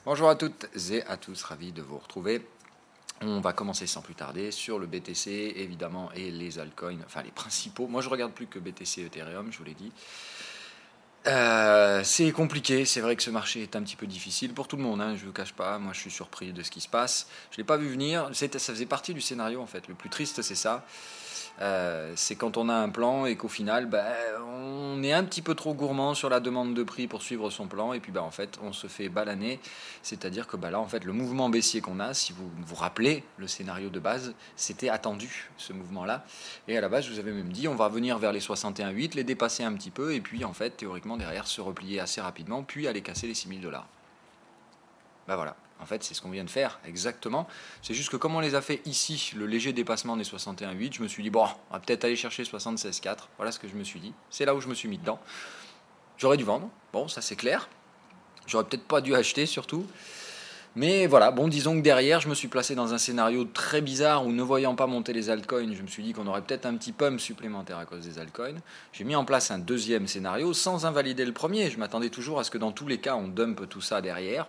Bonjour à toutes et à tous, ravi de vous retrouver. On va commencer sans plus tarder sur le BTC évidemment et les altcoins, enfin les principaux. Moi je regarde plus que BTC et Ethereum, je vous l'ai dit. C'est compliqué, c'est vrai que ce marché est un petit peu difficile pour tout le monde, hein, je ne vous cache pas, moi je suis surpris de ce qui se passe. Je ne l'ai pas vu venir, ça faisait partie du scénario en fait. Le plus triste c'est ça. C'est quand on a un plan et qu'au final, on est un petit peu trop gourmand sur la demande de prix pour suivre son plan et puis en fait, on se fait balaner. C'est-à-dire que là, en fait, le mouvement baissier qu'on a, si vous vous rappelez le scénario de base, c'était attendu ce mouvement-là. Et à la base, je vous avais même dit, on va venir vers les 61,8, les dépasser un petit peu et puis en fait, théoriquement derrière, se replier assez rapidement, puis aller casser les 6 000 $. Voilà, en fait c'est ce qu'on vient de faire, exactement. C'est juste que comme on les a fait ici, le léger dépassement des 61,8, je me suis dit, bon, on va peut-être aller chercher 76,4. Voilà ce que je me suis dit. C'est là où je me suis mis dedans. J'aurais dû vendre, bon, ça c'est clair. J'aurais peut-être pas dû acheter surtout. Mais voilà, bon, disons que derrière, je me suis placé dans un scénario très bizarre où ne voyant pas monter les altcoins, je me suis dit qu'on aurait peut-être un petit pump supplémentaire à cause des altcoins. J'ai mis en place un deuxième scénario sans invalider le premier. Je m'attendais toujours à ce que dans tous les cas, on dump tout ça derrière.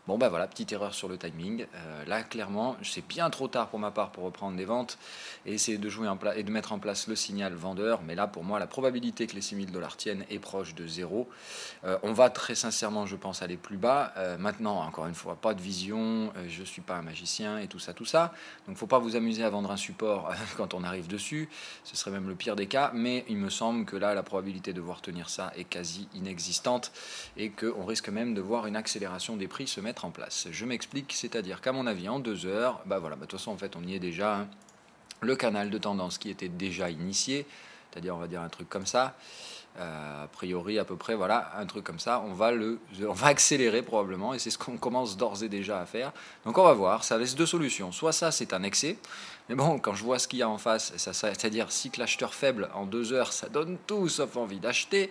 Bon voilà, petite erreur sur le timing. Là, clairement, c'est bien trop tard pour ma part pour reprendre des ventes et essayer de jouer et de mettre en place le signal vendeur. Mais là, pour moi, la probabilité que les 6 000 $ tiennent est proche de zéro. On va très sincèrement, je pense, aller plus bas. Maintenant, encore une fois, pas de vision. Je ne suis pas un magicien et tout ça. Donc, il ne faut pas vous amuser à vendre un support quand on arrive dessus. Ce serait même le pire des cas. Mais il me semble que là, la probabilité de voir tenir ça est quasi inexistante et qu'on risque même de voir une accélération des prix se mettre en place. Je m'explique, c'est-à-dire qu'à mon avis, en 2 heures, de toute façon, en fait, on y est déjà. Hein. Le canal de tendance qui était déjà initié, c'est-à-dire, on va dire un truc comme ça, a priori, à peu près, voilà, un truc comme ça, on va accélérer probablement, et c'est ce qu'on commence d'ores et déjà à faire. Donc, on va voir, ça laisse deux solutions. Soit ça, c'est un excès, mais bon, quand je vois ce qu'il y a en face, c'est-à-dire cycle acheteur faible en 2 heures, ça donne tout sauf envie d'acheter.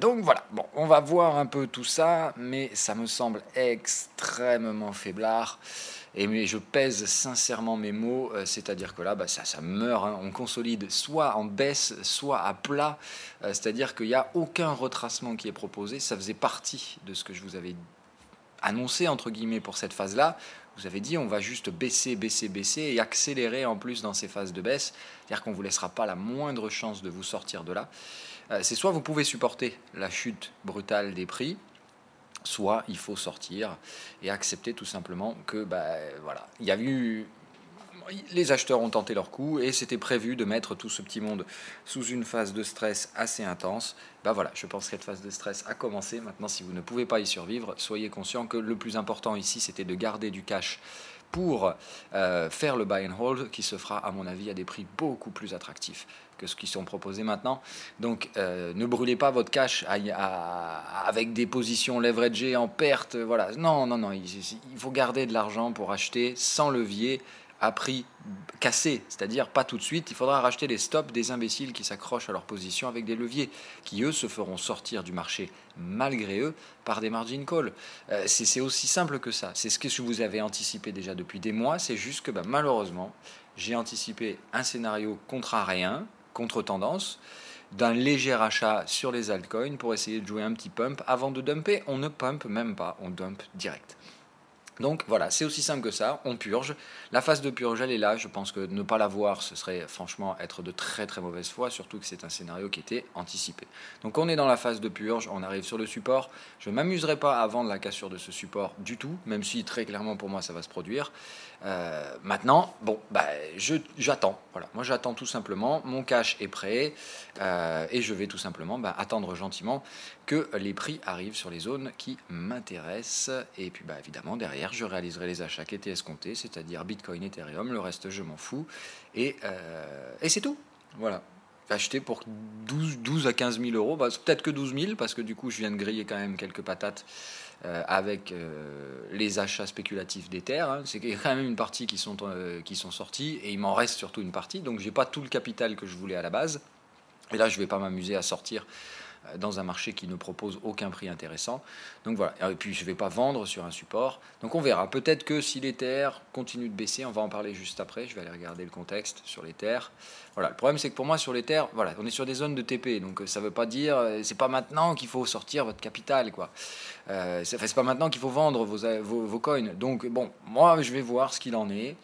Donc voilà, bon, on va voir un peu tout ça, mais ça me semble extrêmement faiblard. Mais je pèse sincèrement mes mots, c'est-à-dire que là, ça meurt, hein. On consolide soit en baisse, soit à plat, c'est-à-dire qu'il n'y a aucun retracement qui est proposé. Ça faisait partie de ce que je vous avais annoncé, entre guillemets, pour cette phase-là. Vous avez dit, on va juste baisser et accélérer en plus dans ces phases de baisse, c'est-à-dire qu'on ne vous laissera pas la moindre chance de vous sortir de là. C'est soit vous pouvez supporter la chute brutale des prix, soit il faut sortir et accepter tout simplement que voilà, il y a eu, les acheteurs ont tenté leur coup et c'était prévu de mettre tout ce petit monde sous une phase de stress assez intense. Voilà, je pense que cette phase de stress a commencé. Maintenant, si vous ne pouvez pas y survivre, soyez conscient que le plus important ici, c'était de garder du cash pour faire le buy and hold qui se fera à mon avis à des prix beaucoup plus attractifs que ce qui sont proposés maintenant. Donc ne brûlez pas votre cash avec des positions leveragées en perte. Voilà. Non, il faut garder de l'argent pour acheter sans levier à prix cassé, c'est-à-dire pas tout de suite. Il faudra racheter les stops des imbéciles qui s'accrochent à leur position avec des leviers, qui eux se feront sortir du marché malgré eux par des margin calls. C'est aussi simple que ça. C'est ce que je vous avais anticipé déjà depuis des mois. C'est juste que malheureusement, j'ai anticipé un scénario contrarien, contre-tendance, d'un léger achat sur les altcoins pour essayer de jouer un petit pump. Avant de dumper, on ne pump même pas, on dump direct. Donc voilà, c'est aussi simple que ça, on purge. La phase de purge, elle est là. Je pense que ne pas la voir, ce serait franchement être de très très mauvaise foi, surtout que c'est un scénario qui était anticipé. Donc on est dans la phase de purge, on arrive sur le support. Je ne m'amuserai pas à vendre la cassure de ce support du tout, même si très clairement pour moi ça va se produire. Maintenant, j'attends. Voilà, moi j'attends tout simplement. Mon cash est prêt et je vais tout simplement attendre gentiment que les prix arrivent sur les zones qui m'intéressent. Et puis évidemment derrière, je réaliserai les achats qui étaient escomptés, c'est-à-dire Bitcoin, Ethereum. Le reste, je m'en fous. Et c'est tout. Voilà. Acheter pour 12 à 15 000 euros, peut-être que 12 000 parce que du coup je viens de griller quand même quelques patates avec les achats spéculatifs d'Ether. Hein. C'est quand même une partie qui sont sorties et il m'en reste surtout une partie, donc j'ai pas tout le capital que je voulais à la base. Et là je vais pas m'amuser à sortir dans un marché qui ne propose aucun prix intéressant. Donc voilà, et puis je ne vais pas vendre sur un support. Donc on verra, peut-être que si l'Ether continue de baisser, on va en parler juste après, je vais aller regarder le contexte sur l'Ether. Voilà, le problème c'est que pour moi sur l'Ether, voilà, on est sur des zones de TP, donc ça ne veut pas dire, c'est pas maintenant qu'il faut sortir votre capital, quoi. C'est pas maintenant qu'il faut vendre vos coins. Donc bon, moi je vais voir ce qu'il en est.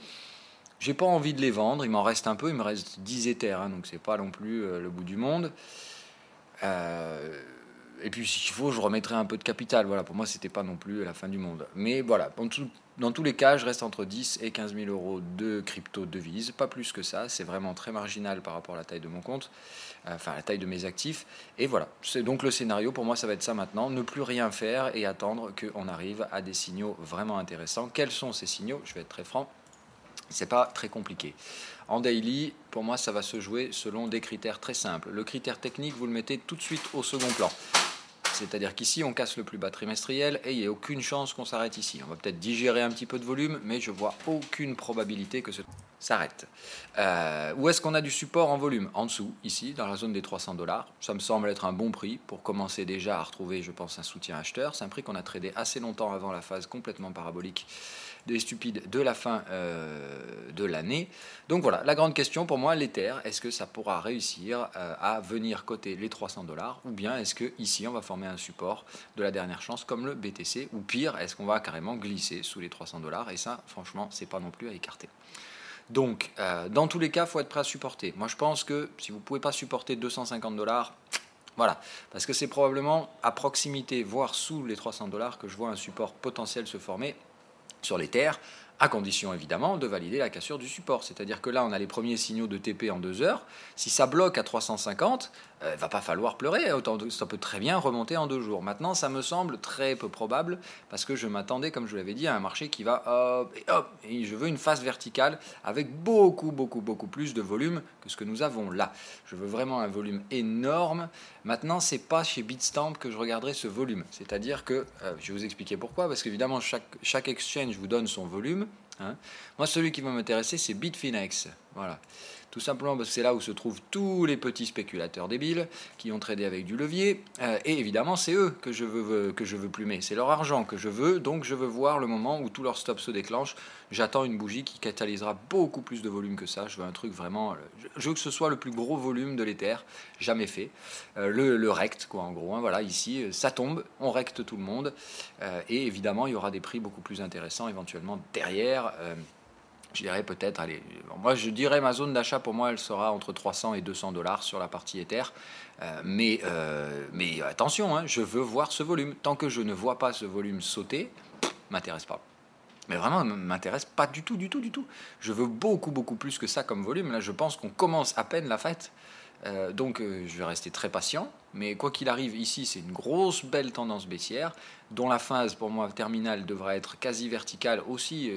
J'ai pas envie de les vendre, il m'en reste un peu, il me reste 10 Ethers, hein, donc c'est pas non plus le bout du monde. Et puis s'il faut, je remettrai un peu de capital. Voilà, pour moi, c'était pas non plus la fin du monde. Mais voilà, dans tous les cas, je reste entre 10 et 15 000 euros de crypto-devises, pas plus que ça. C'est vraiment très marginal par rapport à la taille de mon compte, enfin la taille de mes actifs. Et voilà, c'est donc le scénario. Pour moi, ça va être ça maintenant, ne plus rien faire et attendre qu'on arrive à des signaux vraiment intéressants. Quels sont ces signaux? Je vais être très franc. C'est pas très compliqué. En daily, pour moi, ça va se jouer selon des critères très simples. Le critère technique, vous le mettez tout de suite au second plan. C'est-à-dire qu'ici, on casse le plus bas trimestriel et il n'y a aucune chance qu'on s'arrête ici. On va peut-être digérer un petit peu de volume, mais je vois aucune probabilité que ça s'arrête. Où est-ce qu'on a du support en volume? En dessous, ici, dans la zone des 300 $. Ça me semble être un bon prix pour commencer déjà à retrouver, je pense, un soutien acheteur. C'est un prix qu'on a tradé assez longtemps avant la phase complètement parabolique des stupides de la fin de l'année. Donc voilà, la grande question pour moi, l'Ether, est-ce que ça pourra réussir à venir coter les 300 $, ou bien est-ce que ici on va former un support de la dernière chance comme le BTC, ou pire, est-ce qu'on va carrément glisser sous les 300 $? Et ça, franchement, c'est pas non plus à écarter. Donc, dans tous les cas, il faut être prêt à supporter. Moi, je pense que si vous ne pouvez pas supporter 250 $, voilà, parce que c'est probablement à proximité, voire sous les 300 $ que je vois un support potentiel se former sur l'Ether, à condition évidemment de valider la cassure du support. C'est-à-dire que là, on a les premiers signaux de TP en 2 heures. Si ça bloque à 350, il ne va pas falloir pleurer. Ça peut très bien remonter en 2 jours. Maintenant, ça me semble très peu probable parce que je m'attendais, comme je vous l'avais dit, à un marché qui va hop et hop. Et je veux une phase verticale avec beaucoup plus de volume que ce que nous avons là. Je veux vraiment un volume énorme. Maintenant, c'est pas chez Bitstamp que je regarderai ce volume. C'est-à-dire que, je vais vous expliquer pourquoi, parce qu'évidemment, chaque exchange vous donne son volume. Hein. Moi, celui qui va m'intéresser, c'est Bitfinex. Voilà. Tout simplement parce que c'est là où se trouvent tous les petits spéculateurs débiles qui ont tradé avec du levier. Et évidemment, c'est eux que je veux plumer. C'est leur argent que je veux. Donc, je veux voir le moment où tout leur stop se déclenche. J'attends une bougie qui catalysera beaucoup plus de volume que ça. Je veux un truc vraiment... Je veux que ce soit le plus gros volume de l'Ether jamais fait. Le rect, quoi, en gros. Hein, voilà, ici, ça tombe. On recte tout le monde. Et évidemment, il y aura des prix beaucoup plus intéressants éventuellement derrière. Je dirais peut-être, allez, moi je dirais ma zone d'achat pour moi elle sera entre 300 et 200 $ sur la partie Ether, mais attention, hein, je veux voir ce volume. Tant que je ne vois pas ce volume sauter, m'intéresse pas. Mais vraiment, m'intéresse pas du tout. Je veux beaucoup plus que ça comme volume. Là, je pense qu'on commence à peine la fête. Donc je vais rester très patient, mais quoi qu'il arrive ici, c'est une grosse belle tendance baissière dont la phase pour moi terminale devra être quasi verticale aussi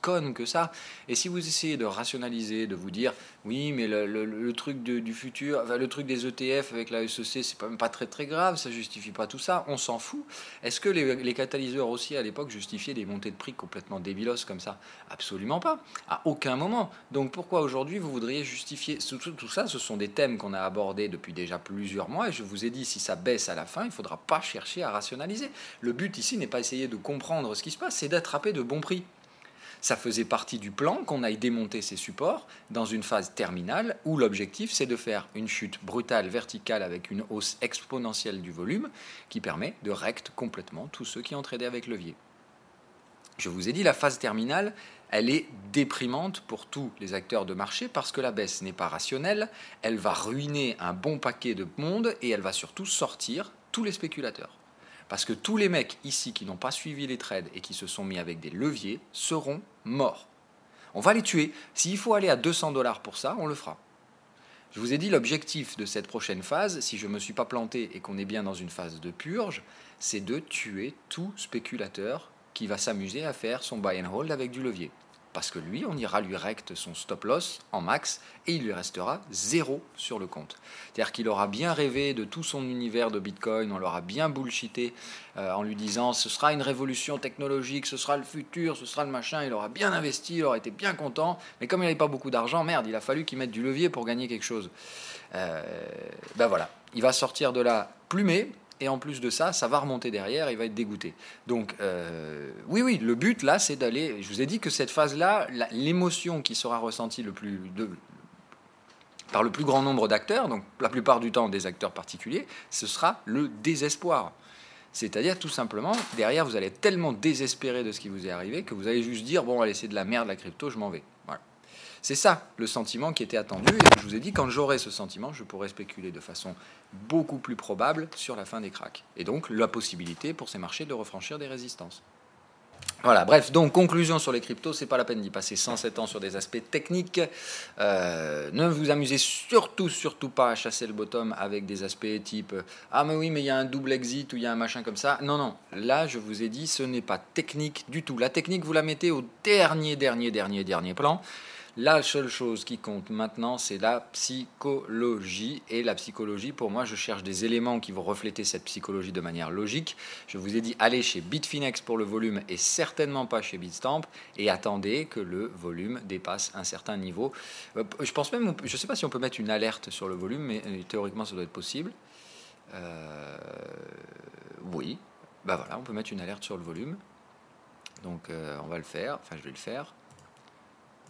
conne que ça. Et si vous essayez de rationaliser, de vous dire oui mais le truc du futur, enfin, le truc des ETF avec la SEC, c'est même pas très grave, ça justifie pas tout ça, on s'en fout. Est-ce que les catalyseurs aussi à l'époque justifiaient des montées de prix complètement débilos comme ça? Absolument pas, à aucun moment. Donc pourquoi aujourd'hui vous voudriez justifier tout ça? Ce sont des thèmes qu'on a abordés depuis déjà plusieurs mois et je vous ai dit si ça baisse à la fin, il ne faudra pas chercher à rationaliser. Le but ici n'est pas essayer de comprendre ce qui se passe, c'est d'attraper de bons prix. Ça faisait partie du plan qu'on aille démonter ces supports dans une phase terminale où l'objectif c'est de faire une chute brutale verticale avec une hausse exponentielle du volume qui permet de rect complètement tous ceux qui ont tradé avec levier. Je vous ai dit, la phase terminale, elle est déprimante pour tous les acteurs de marché parce que la baisse n'est pas rationnelle, elle va ruiner un bon paquet de monde et elle va surtout sortir tous les spéculateurs. Parce que tous les mecs ici qui n'ont pas suivi les trades et qui se sont mis avec des leviers seront morts. On va les tuer. S'il faut aller à 200 $ pour ça, on le fera. Je vous ai dit, l'objectif de cette prochaine phase, si je ne me suis pas planté et qu'on est bien dans une phase de purge, c'est de tuer tout spéculateur qui va s'amuser à faire son buy and hold avec du levier. Parce que lui, on ira lui recte son stop loss en max et il lui restera 0 sur le compte. C'est-à-dire qu'il aura bien rêvé de tout son univers de Bitcoin, on l'aura bien bullshité en lui disant ce sera une révolution technologique, ce sera le futur, ce sera le machin, il aura bien investi, il aura été bien content, mais comme il n'avait pas beaucoup d'argent, merde, il a fallu qu'il mette du levier pour gagner quelque chose. Ben voilà. il va sortir de là plumé. Et en plus de ça, ça va remonter derrière, il va être dégoûté. Donc, oui, le but là, c'est d'aller. Je vous ai dit que cette phase-là, l'émotion qui sera ressentie par le plus grand nombre d'acteurs, donc la plupart du temps des acteurs particuliers, ce sera le désespoir. C'est-à-dire tout simplement, derrière, vous allez être tellement désespéré de ce qui vous est arrivé que vous allez juste dire, bon, allez, c'est de la merde la crypto, je m'en vais. Voilà. C'est ça le sentiment qui était attendu. Et je vous ai dit, quand j'aurai ce sentiment, je pourrai spéculer de façon beaucoup plus probable sur la fin des cracks. Et donc la possibilité pour ces marchés de refranchir des résistances. Voilà, bref, donc conclusion sur les cryptos, c'est pas la peine d'y passer 107 ans sur des aspects techniques. Ne vous amusez surtout pas à chasser le bottom avec des aspects type ah mais oui mais il y a un double exit ou il y a un machin comme ça. Non, là je vous ai dit ce n'est pas technique du tout. La technique vous la mettez au dernier plan. La seule chose qui compte maintenant, c'est la psychologie. Et la psychologie, pour moi, je cherche des éléments qui vont refléter cette psychologie de manière logique. Je vous ai dit, allez chez Bitfinex pour le volume et certainement pas chez Bitstamp. Et attendez que le volume dépasse un certain niveau. Je pense même, je ne sais pas si on peut mettre une alerte sur le volume, mais théoriquement, ça doit être possible. Oui, bah voilà, on peut mettre une alerte sur le volume. Donc, on va le faire. Enfin, je vais le faire.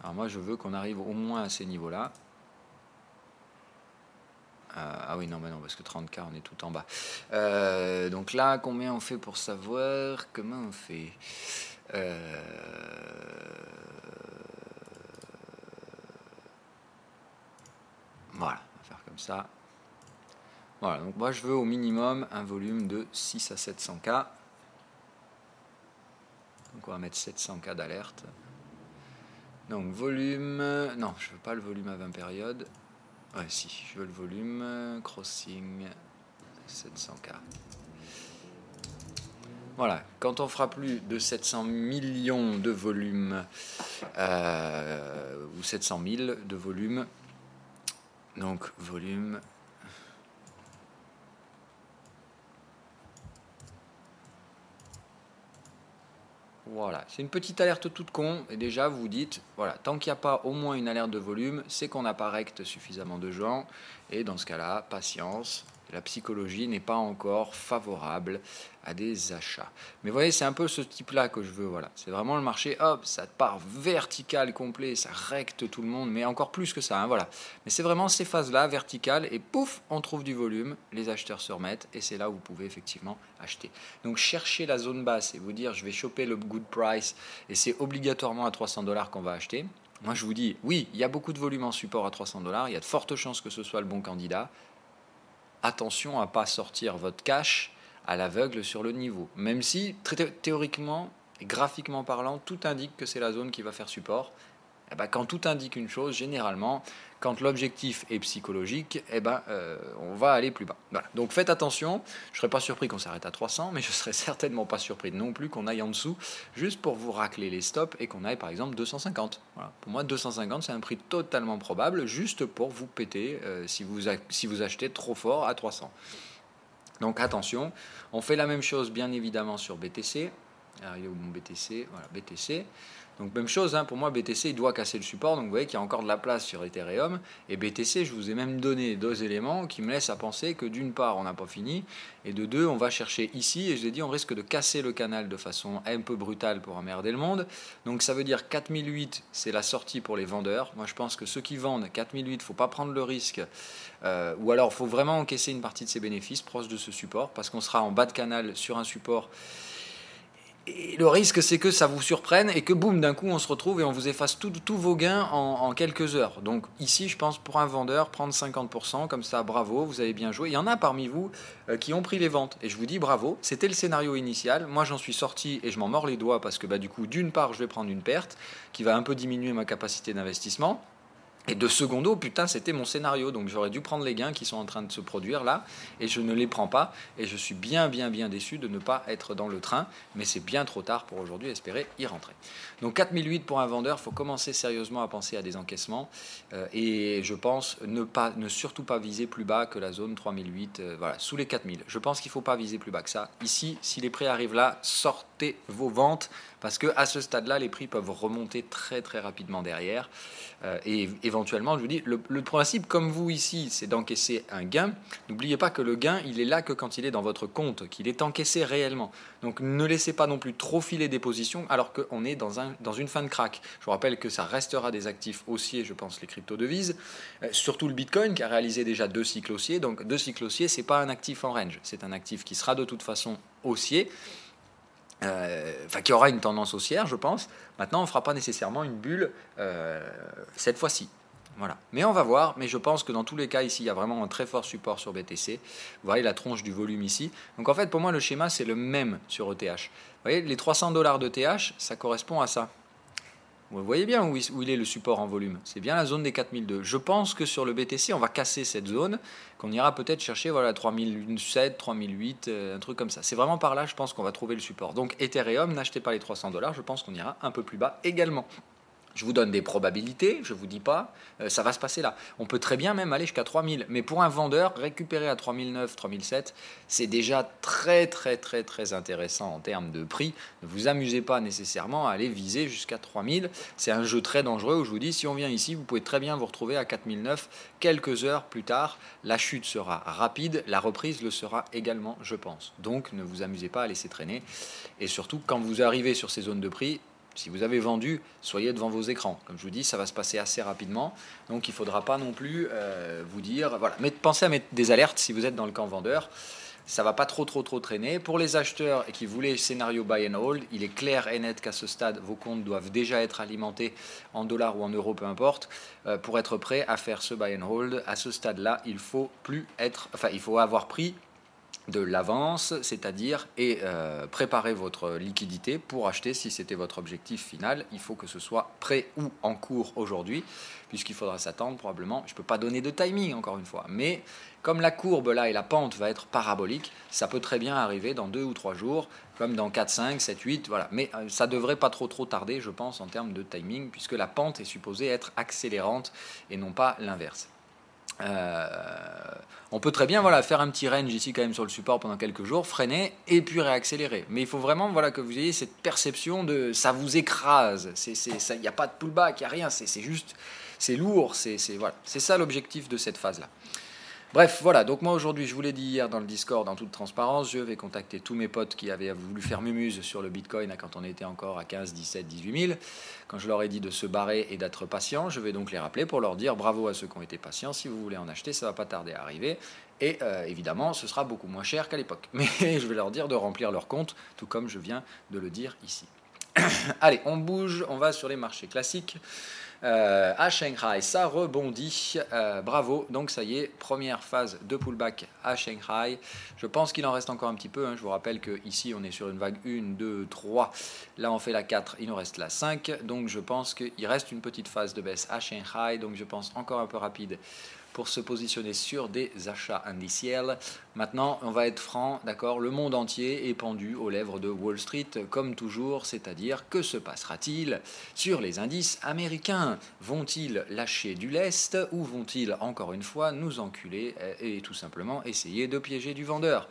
Alors moi je veux qu'on arrive au moins à ces niveaux-là. Ah oui non mais non parce que 30K on est tout en bas. Donc là combien on fait pour savoir comment on fait Voilà, on va faire comme ça. Voilà, donc moi je veux au minimum un volume de 6 à 700K. Donc on va mettre 700K d'alerte. Donc volume, non je veux pas le volume à 20 périodes, ouais si, je veux le volume, crossing, 700K. Voilà, quand on fera plus de 700 millions de volume, ou 700 000 de volume, donc volume... Voilà, c'est une petite alerte toute con, et déjà vous vous dites, voilà, tant qu'il n'y a pas au moins une alerte de volume, c'est qu'on n'a pas rect suffisamment de gens, et dans ce cas-là, patience, la psychologie n'est pas encore favorable à des achats. Mais vous voyez, c'est un peu ce type-là que je veux, voilà, c'est vraiment le marché, hop, ça part vertical complet, ça recte tout le monde, mais encore plus que ça, hein, voilà. Mais c'est vraiment ces phases-là, verticales, et pouf, on trouve du volume, les acheteurs se remettent, et c'est là où vous pouvez effectivement acheter. Donc chercher la zone basse et vous dire, je vais choper le good price, et c'est obligatoirement à 300 $ qu'on va acheter. Moi, je vous dis, oui, il y a beaucoup de volume en support à 300 $, il y a de fortes chances que ce soit le bon candidat. Attention à ne pas sortir votre cash à l'aveugle sur le niveau. Même si, théoriquement et graphiquement parlant, tout indique que c'est la zone qui va faire support. Eh ben, quand tout indique une chose, généralement, quand l'objectif est psychologique, on va aller plus bas. Voilà. Donc faites attention, je ne serais pas surpris qu'on s'arrête à 300, mais je ne serais certainement pas surpris non plus qu'on aille en dessous, juste pour vous racler les stops et qu'on aille par exemple 250. Voilà. Pour moi, 250, c'est un prix totalement probable, juste pour vous péter si vous achetez trop fort à 300. Donc attention, on fait la même chose bien évidemment sur BTC. Alors, il est où mon BTC ? Voilà, BTC. Donc même chose, hein, pour moi BTC il doit casser le support, donc vous voyez qu'il y a encore de la place sur Ethereum, et BTC je vous ai même donné deux éléments qui me laissent à penser que d'une part on n'a pas fini, et de deux on va chercher ici, et je l'ai dit on risque de casser le canal de façon un peu brutale pour emmerder le monde, donc ça veut dire 4008 c'est la sortie pour les vendeurs. Moi je pense que ceux qui vendent 4008 il ne faut pas prendre le risque, ou alors il faut vraiment encaisser une partie de ses bénéfices proche de ce support, parce qu'on sera en bas de canal sur un support. Et le risque, c'est que ça vous surprenne et que boum, d'un coup, on se retrouve et on vous efface tous vos gains en quelques heures. Donc ici, je pense, pour un vendeur, prendre 50%, comme ça, bravo, vous avez bien joué. Il y en a parmi vous qui ont pris les ventes. Et je vous dis bravo, c'était le scénario initial. Moi, j'en suis sorti et je m'en mords les doigts parce que du coup, d'une part, je vais prendre une perte qui va un peu diminuer ma capacité d'investissement. Et de secondo, putain, c'était mon scénario. Donc j'aurais dû prendre les gains qui sont en train de se produire là, et je ne les prends pas. Et je suis bien déçu de ne pas être dans le train. Mais c'est bien trop tard pour aujourd'hui espérer y rentrer. Donc 4008 pour un vendeur, il faut commencer sérieusement à penser à des encaissements. Et je pense ne surtout pas viser plus bas que la zone 3008, voilà, sous les 4000. Je pense qu'il ne faut pas viser plus bas que ça. Ici, si les prix arrivent là, sortez vos ventes. Parce qu'à ce stade-là, les prix peuvent remonter très rapidement derrière. Et éventuellement, je vous dis, le principe, comme vous ici, c'est d'encaisser un gain. N'oubliez pas que le gain, il est là que quand il est dans votre compte, qu'il est encaissé réellement. Donc ne laissez pas non plus trop filer des positions alors qu'on est dans une fin de crack. Je vous rappelle que ça restera des actifs haussiers, je pense, les crypto-devises, surtout le Bitcoin qui a réalisé déjà 2 cycles haussiers. Donc 2 cycles haussiers, ce n'est pas un actif en range, c'est un actif qui sera de toute façon haussier. Qui aura une tendance haussière, je pense. Maintenant, on ne fera pas nécessairement une bulle cette fois-ci. Voilà. Mais on va voir. Mais je pense que dans tous les cas, ici, il y a vraiment un très fort support sur BTC. Vous voyez la tronche du volume ici. Donc en fait, pour moi, le schéma, c'est le même sur ETH. Vous voyez, les $300 d'ETH, ça correspond à ça. Vous voyez bien où il est le support en volume. C'est bien la zone des 4002. Je pense que sur le BTC, on va casser cette zone, qu'on ira peut-être chercher 3007, 3008, un truc comme ça. C'est vraiment par là, je pense qu'on va trouver le support. Donc Ethereum, n'achetez pas les $300, je pense qu'on ira un peu plus bas également. Je vous donne des probabilités, je ne vous dis pas, ça va se passer là. On peut très bien même aller jusqu'à 3000, mais pour un vendeur, récupérer à 3009, 3007, c'est déjà très très très très intéressant en termes de prix. Ne vous amusez pas nécessairement à aller viser jusqu'à 3000. C'est un jeu très dangereux où je vous dis, si on vient ici, vous pouvez très bien vous retrouver à 4009 quelques heures plus tard. La chute sera rapide, la reprise le sera également, je pense. Donc ne vous amusez pas à laisser traîner. Et surtout, quand vous arrivez sur ces zones de prix, si vous avez vendu, soyez devant vos écrans. Comme je vous dis, ça va se passer assez rapidement. Donc il ne faudra pas non plus vous dire... Voilà. Mais pensez à mettre des alertes si vous êtes dans le camp vendeur. Ça ne va pas trop traîner. Pour les acheteurs et qui voulaient scénario buy and hold, il est clair et net qu'à ce stade, vos comptes doivent déjà être alimentés en dollars ou en euros, peu importe, pour être prêt à faire ce buy and hold. À ce stade-là, il faut avoir pris de l'avance, c'est-à-dire préparer votre liquidité pour acheter si c'était votre objectif final. Il faut que ce soit prêt ou en cours aujourd'hui, puisqu'il faudra s'attendre probablement. Je ne peux pas donner de timing encore une fois, mais comme la courbe là et la pente va être parabolique, ça peut très bien arriver dans 2 ou 3 jours, comme dans 4, 5, 7, 8, voilà. Mais ça ne devrait pas trop tarder, je pense, en termes de timing, puisque la pente est supposée être accélérante et non pas l'inverse. On peut très bien faire un petit range ici quand même sur le support pendant quelques jours, freiner et puis réaccélérer. Mais il faut vraiment que vous ayez cette perception de ça vous écrase. Il n'y a pas de pullback, il n'y a rien. C'est juste, c'est lourd. C'est ça l'objectif de cette phase-là. Bref, voilà, donc moi aujourd'hui, je vous l'ai dit hier dans le Discord, en toute transparence, je vais contacter tous mes potes qui avaient voulu faire mumuse sur le Bitcoin quand on était encore à 15, 17, 18 000. Quand je leur ai dit de se barrer et d'être patient, je vais donc les rappeler pour leur dire bravo à ceux qui ont été patients. Si vous voulez en acheter, ça ne va pas tarder à arriver. Et évidemment, ce sera beaucoup moins cher qu'à l'époque. Mais je vais leur dire de remplir leur compte, tout comme je viens de le dire ici. Allez, on bouge, on va sur les marchés classiques. À Shanghai, ça rebondit, bravo, donc ça y est, première phase de pullback à Shanghai. Je pense qu'il en reste encore un petit peu, je vous rappelle qu'ici on est sur une vague 1, 2, 3, là on fait la 4, il nous reste la 5, donc je pense qu'il reste une petite phase de baisse à Shanghai, donc je pense encore un peu rapide pour se positionner sur des achats indiciels. Maintenant, on va être franc, d'accord, le monde entier est pendu aux lèvres de Wall Street, comme toujours, c'est-à-dire que se passera-t-il sur les indices américains? Vont-ils lâcher du lest ou vont-ils, encore une fois, nous enculer et tout simplement essayer de piéger du vendeur?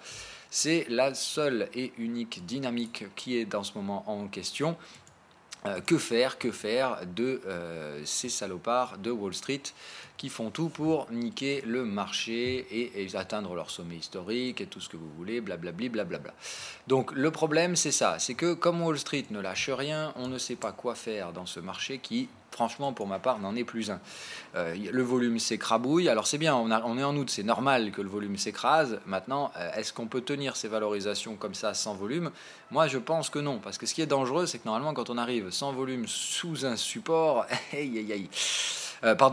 C'est la seule et unique dynamique qui est dans ce moment en question. Que faire de ces salopards de Wall Street qui font tout pour niquer le marché et atteindre leur sommet historique et tout ce que vous voulez, blablabli, blablabla. Donc le problème c'est ça, c'est que comme Wall Street ne lâche rien, on ne sait pas quoi faire dans ce marché qui, franchement pour ma part, n'en est plus un. Le volume s'écrabouille, alors c'est bien, on est en août, c'est normal que le volume s'écrase. Maintenant, est-ce qu'on peut tenir ces valorisations comme ça sans volume? Moi je pense que non, parce que ce qui est dangereux c'est que normalement quand on arrive sans volume sous un support,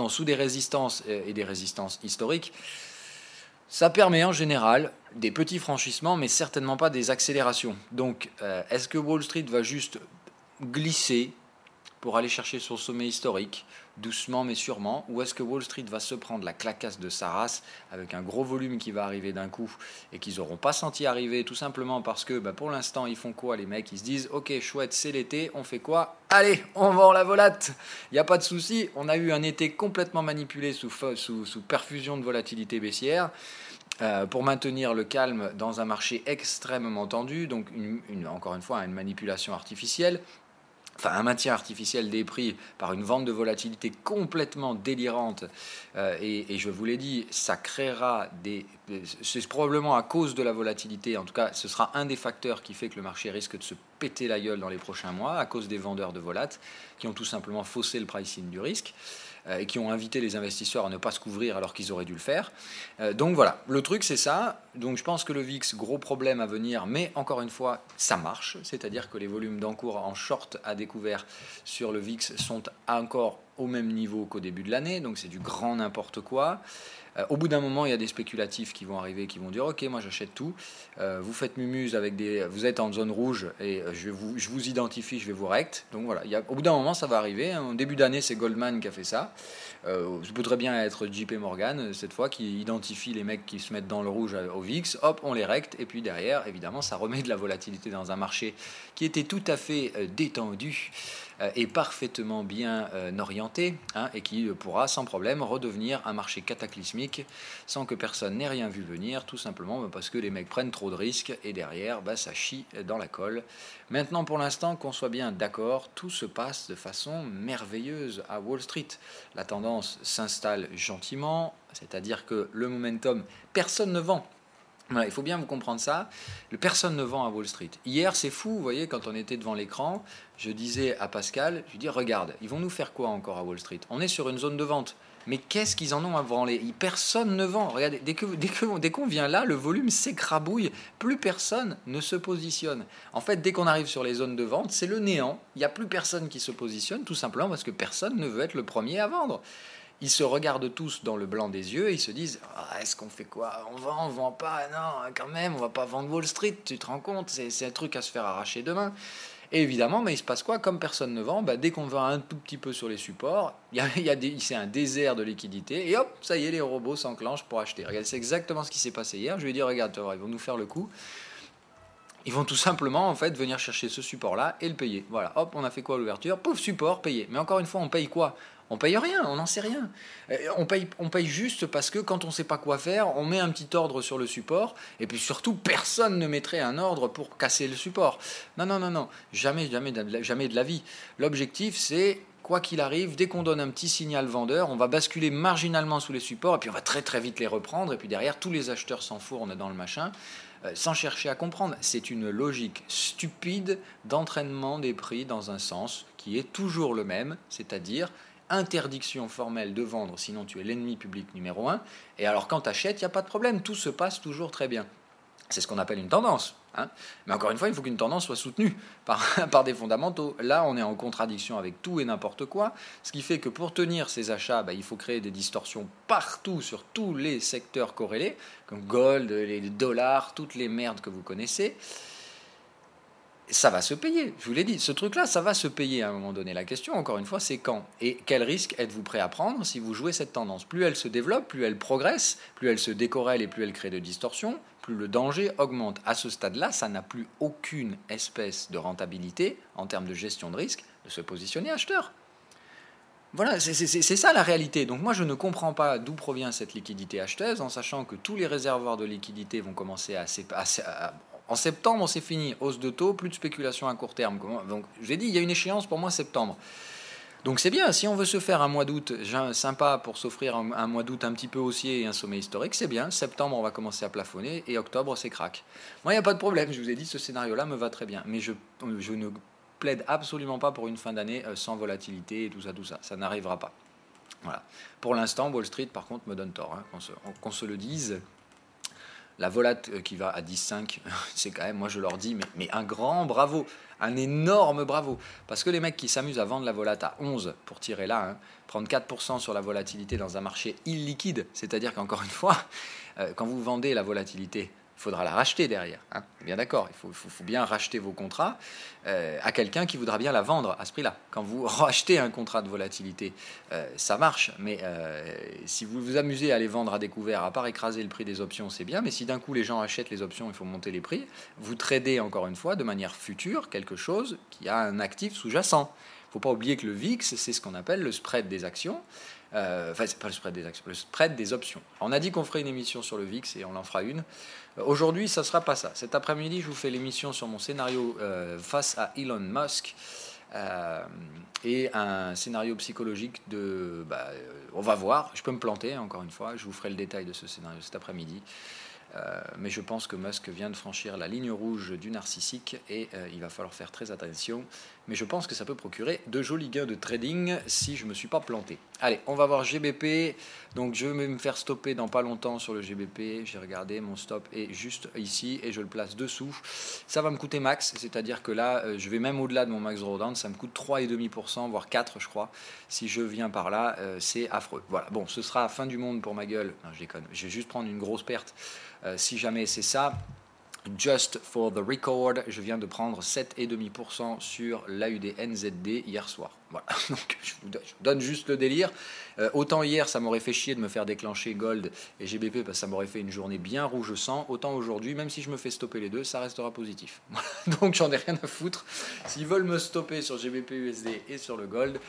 sous des résistances et des résistances historiques, ça permet en général des petits franchissements, mais certainement pas des accélérations. Donc, est-ce que Wall Street va juste glisser pour aller chercher son sommet historique, doucement mais sûrement, ou est-ce que Wall Street va se prendre la clacasse de sa race avec un gros volume qui va arriver d'un coup et qu'ils n'auront pas senti arriver tout simplement parce que pour l'instant ils font quoi les mecs? Ils se disent ok chouette c'est l'été, on fait quoi? Allez on vend la volate, il n'y a pas de souci, on a eu un été complètement manipulé sous perfusion de volatilité baissière pour maintenir le calme dans un marché extrêmement tendu, donc encore une fois une manipulation artificielle. enfin un maintien artificiel des prix par une vente de volatilité complètement délirante, et je vous l'ai dit, ça créera c'est probablement à cause de la volatilité, en tout cas ce sera un des facteurs qui fait que le marché risque de se péter la gueule dans les prochains mois, à cause des vendeurs de volat qui ont tout simplement faussé le pricing du risque, et qui ont invité les investisseurs à ne pas se couvrir alors qu'ils auraient dû le faire. Donc voilà, le truc c'est ça. Donc je pense que le VIX, gros problème à venir, mais encore une fois, ça marche. C'est-à-dire que les volumes d'encours en short à découvert sur le VIX sont encore au même niveau qu'au début de l'année, donc c'est du grand n'importe quoi. Au bout d'un moment, il y a des spéculatifs qui vont arriver, qui vont dire ok, moi j'achète tout. Vous faites mumuse avec vous êtes en zone rouge et je vous identifie, je vais vous rect. Donc voilà, au bout d'un moment, ça va arriver. En début d'année, c'est Goldman qui a fait ça. Je voudrais bien être JP Morgan cette fois, qui identifie les mecs qui se mettent dans le rouge au VIX. Hop, on les rect et puis derrière, évidemment, ça remet de la volatilité dans un marché qui était tout à fait détendu et parfaitement bien orienté, hein, et qui pourra sans problème redevenir un marché cataclysmique sans que personne n'ait rien vu venir, tout simplement parce que les mecs prennent trop de risques et derrière ça chie dans la colle. Maintenant, pour l'instant, qu'on soit bien d'accord, tout se passe de façon merveilleuse à Wall Street. La tendance s'installe gentiment, c'est-à-dire que le momentum, personne ne vend. Voilà, il faut bien vous comprendre ça. Personne ne vend à Wall Street. Hier, c'est fou, vous voyez, quand on était devant l'écran, je disais à Pascal, je lui dis, regarde, ils vont nous faire quoi encore à Wall Street? On est sur une zone de vente. Mais qu'est-ce qu'ils en ont à branler? Personne ne vend. Regardez, dès qu'on vient là, le volume s'écrabouille. Plus personne ne se positionne. En fait, dès qu'on arrive sur les zones de vente, c'est le néant. Il n'y a plus personne qui se positionne, tout simplement parce que personne ne veut être le premier à vendre. Ils se regardent tous dans le blanc des yeux et ils se disent est-ce qu'on fait quoi? On vend pas? Non, quand même, on va pas vendre Wall Street, tu te rends compte? C'est un truc à se faire arracher demain. Et évidemment, il se passe quoi? Comme personne ne vend, dès qu'on vend un tout petit peu sur les supports, c'est un désert de liquidité et hop, ça y est, les robots s'enclenchent pour acheter. Regarde, c'est exactement ce qui s'est passé hier. Je lui ai dit regarde, ils vont nous faire le coup. Ils vont tout simplement en fait venir chercher ce support-là et le payer. Voilà, hop, on a fait quoi à l'ouverture? Pouf, support, payé. Mais encore une fois, on paye quoi? On paye rien, on n'en sait rien. On paye juste parce que quand on ne sait pas quoi faire, on met un petit ordre sur le support, et puis surtout, personne ne mettrait un ordre pour casser le support. Non, jamais de la vie. L'objectif, c'est, quoi qu'il arrive, dès qu'on donne un petit signal vendeur, on va basculer marginalement sous les supports, et puis on va très très vite les reprendre, et puis derrière, tous les acheteurs s'enfournent dans le machin, sans chercher à comprendre. C'est une logique stupide d'entraînement des prix dans un sens qui est toujours le même, c'est-à-dire interdiction formelle de vendre, sinon tu es l'ennemi public numéro 1. Et alors quand tu achètes, il n'y a pas de problème, tout se passe toujours très bien. C'est ce qu'on appelle une tendance. Hein. Mais encore une fois, il faut qu'une tendance soit soutenue par des fondamentaux. Là, on est en contradiction avec tout et n'importe quoi, ce qui fait que pour tenir ces achats, il faut créer des distorsions partout, sur tous les secteurs corrélés, comme gold, les dollars, toutes les merdes que vous connaissez. Ça va se payer, je vous l'ai dit, ce truc-là, ça va se payer à un moment donné. La question, encore une fois, c'est quand et quel risque êtes-vous prêt à prendre si vous jouez cette tendance? Plus elle se développe, plus elle progresse, plus elle se décorrèle et plus elle crée de distorsions, plus le danger augmente. À ce stade-là, ça n'a plus aucune espèce de rentabilité en termes de gestion de risque de se positionner acheteur. Voilà, c'est ça la réalité. Donc moi, je ne comprends pas d'où provient cette liquidité acheteuse, en sachant que tous les réservoirs de liquidité vont commencer en septembre, c'est fini. Hausse de taux, plus de spéculation à court terme. Donc, j'ai dit, il y a une échéance pour moi septembre. Donc, c'est bien. Si on veut se faire un mois d'août sympa pour s'offrir un mois d'août un petit peu haussier et un sommet historique, c'est bien. Septembre, on va commencer à plafonner et octobre, c'est crack. Moi, il n'y a pas de problème. Je vous ai dit, ce scénario-là me va très bien. Mais je ne plaide absolument pas pour une fin d'année sans volatilité et tout ça. Ça n'arrivera pas. Voilà. Pour l'instant, Wall Street, par contre, me donne tort. Hein, qu'on se le dise. La volat qui va à 10,5, c'est quand même, moi je leur dis, mais un grand bravo, un énorme bravo. Parce que les mecs qui s'amusent à vendre la volat à 11 pour tirer là, hein, prendre 4% sur la volatilité dans un marché illiquide, c'est-à-dire qu'encore une fois, quand vous vendez la volatilité, il faudra la racheter derrière. Hein. Bien d'accord, il faut bien racheter vos contrats à quelqu'un qui voudra bien la vendre à ce prix-là. Quand vous rachetez un contrat de volatilité, ça marche, mais si vous vous amusez à les vendre à découvert, à part écraser le prix des options, c'est bien, mais si d'un coup les gens achètent les options, il faut monter les prix, vous tradez encore une fois de manière future quelque chose qui a un actif sous-jacent. Il ne faut pas oublier que le VIX, c'est ce qu'on appelle le spread des actions. Enfin, c'est pas le spread des actions, le spread des options. On a dit qu'on ferait une émission sur le VIX et on en fera une. Aujourd'hui, ça ne sera pas ça. Cet après-midi, je vous fais l'émission sur mon scénario face à Elon Musk. et un scénario psychologique de... on va voir, je peux me planter, encore une fois, je vous ferai le détail de ce scénario cet après-midi. Mais je pense que Musk vient de franchir la ligne rouge du narcissique et il va falloir faire très attention. Mais je pense que ça peut procurer de jolis gains de trading si je ne me suis pas planté. Allez, on va voir GBP. Donc je vais me faire stopper dans pas longtemps sur le GBP. J'ai regardé, mon stop est juste ici et je le place dessous. Ça va me coûter max, c'est-à-dire que là, je vais même au-delà de mon max drawdown. Ça me coûte 3,5%, voire 4 je crois. Si je viens par là, c'est affreux. Voilà, bon, ce sera fin du monde pour ma gueule. Non, je déconne. Je vais juste prendre une grosse perte. Si jamais c'est ça, just for the record, je viens de prendre 7,5% sur l'AUD NZD hier soir. Voilà, donc je vous donne juste le délire. Autant hier, ça m'aurait fait chier de me faire déclencher Gold et GBP parce que ça m'aurait fait une journée bien rouge sang. Autant aujourd'hui, même si je me fais stopper les deux, ça restera positif. Donc j'en ai rien à foutre. S'ils veulent me stopper sur GBP USD et sur le Gold,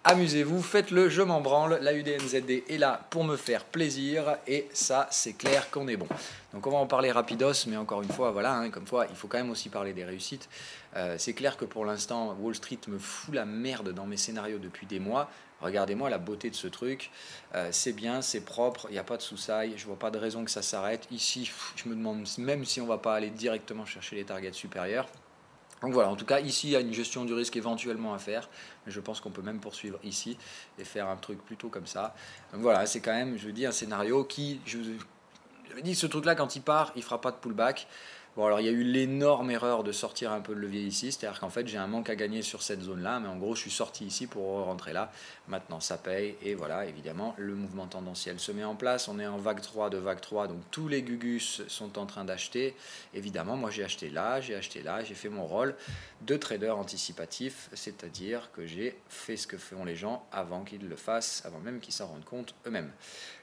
amusez-vous, faites-le, je m'en branle. La UDNZD est là pour me faire plaisir et ça, c'est clair qu'on est bon. Donc on va en parler rapidos, mais encore une fois, voilà, comme quoi, il faut quand même aussi parler des réussites. C'est clair que pour l'instant, Wall Street me fout la merde dans mes scénarios depuis des mois. Regardez-moi la beauté de ce truc. C'est bien, c'est propre, il n'y a pas de soussailles, je ne vois pas de raison que ça s'arrête. Ici, je me demande même si on ne va pas aller directement chercher les targets supérieurs. Donc voilà, en tout cas, ici, il y a une gestion du risque éventuellement à faire, mais je pense qu'on peut même poursuivre ici et faire un truc plutôt comme ça. Donc voilà, c'est quand même, je vous dis, un scénario qui, je vous dis, ce truc-là, quand il part, il ne fera pas de pullback. Bon, alors il y a eu l'énorme erreur de sortir un peu de levier ici, c'est-à-dire qu'en fait j'ai un manque à gagner sur cette zone-là, mais en gros je suis sorti ici pour rentrer là. Maintenant ça paye, et voilà, évidemment, le mouvement tendanciel se met en place. On est en vague 3 de vague 3, donc tous les gugus sont en train d'acheter. Évidemment, moi j'ai acheté là, j'ai fait mon rôle de trader anticipatif, c'est-à-dire que j'ai fait ce que font les gens avant qu'ils le fassent, avant même qu'ils s'en rendent compte eux-mêmes.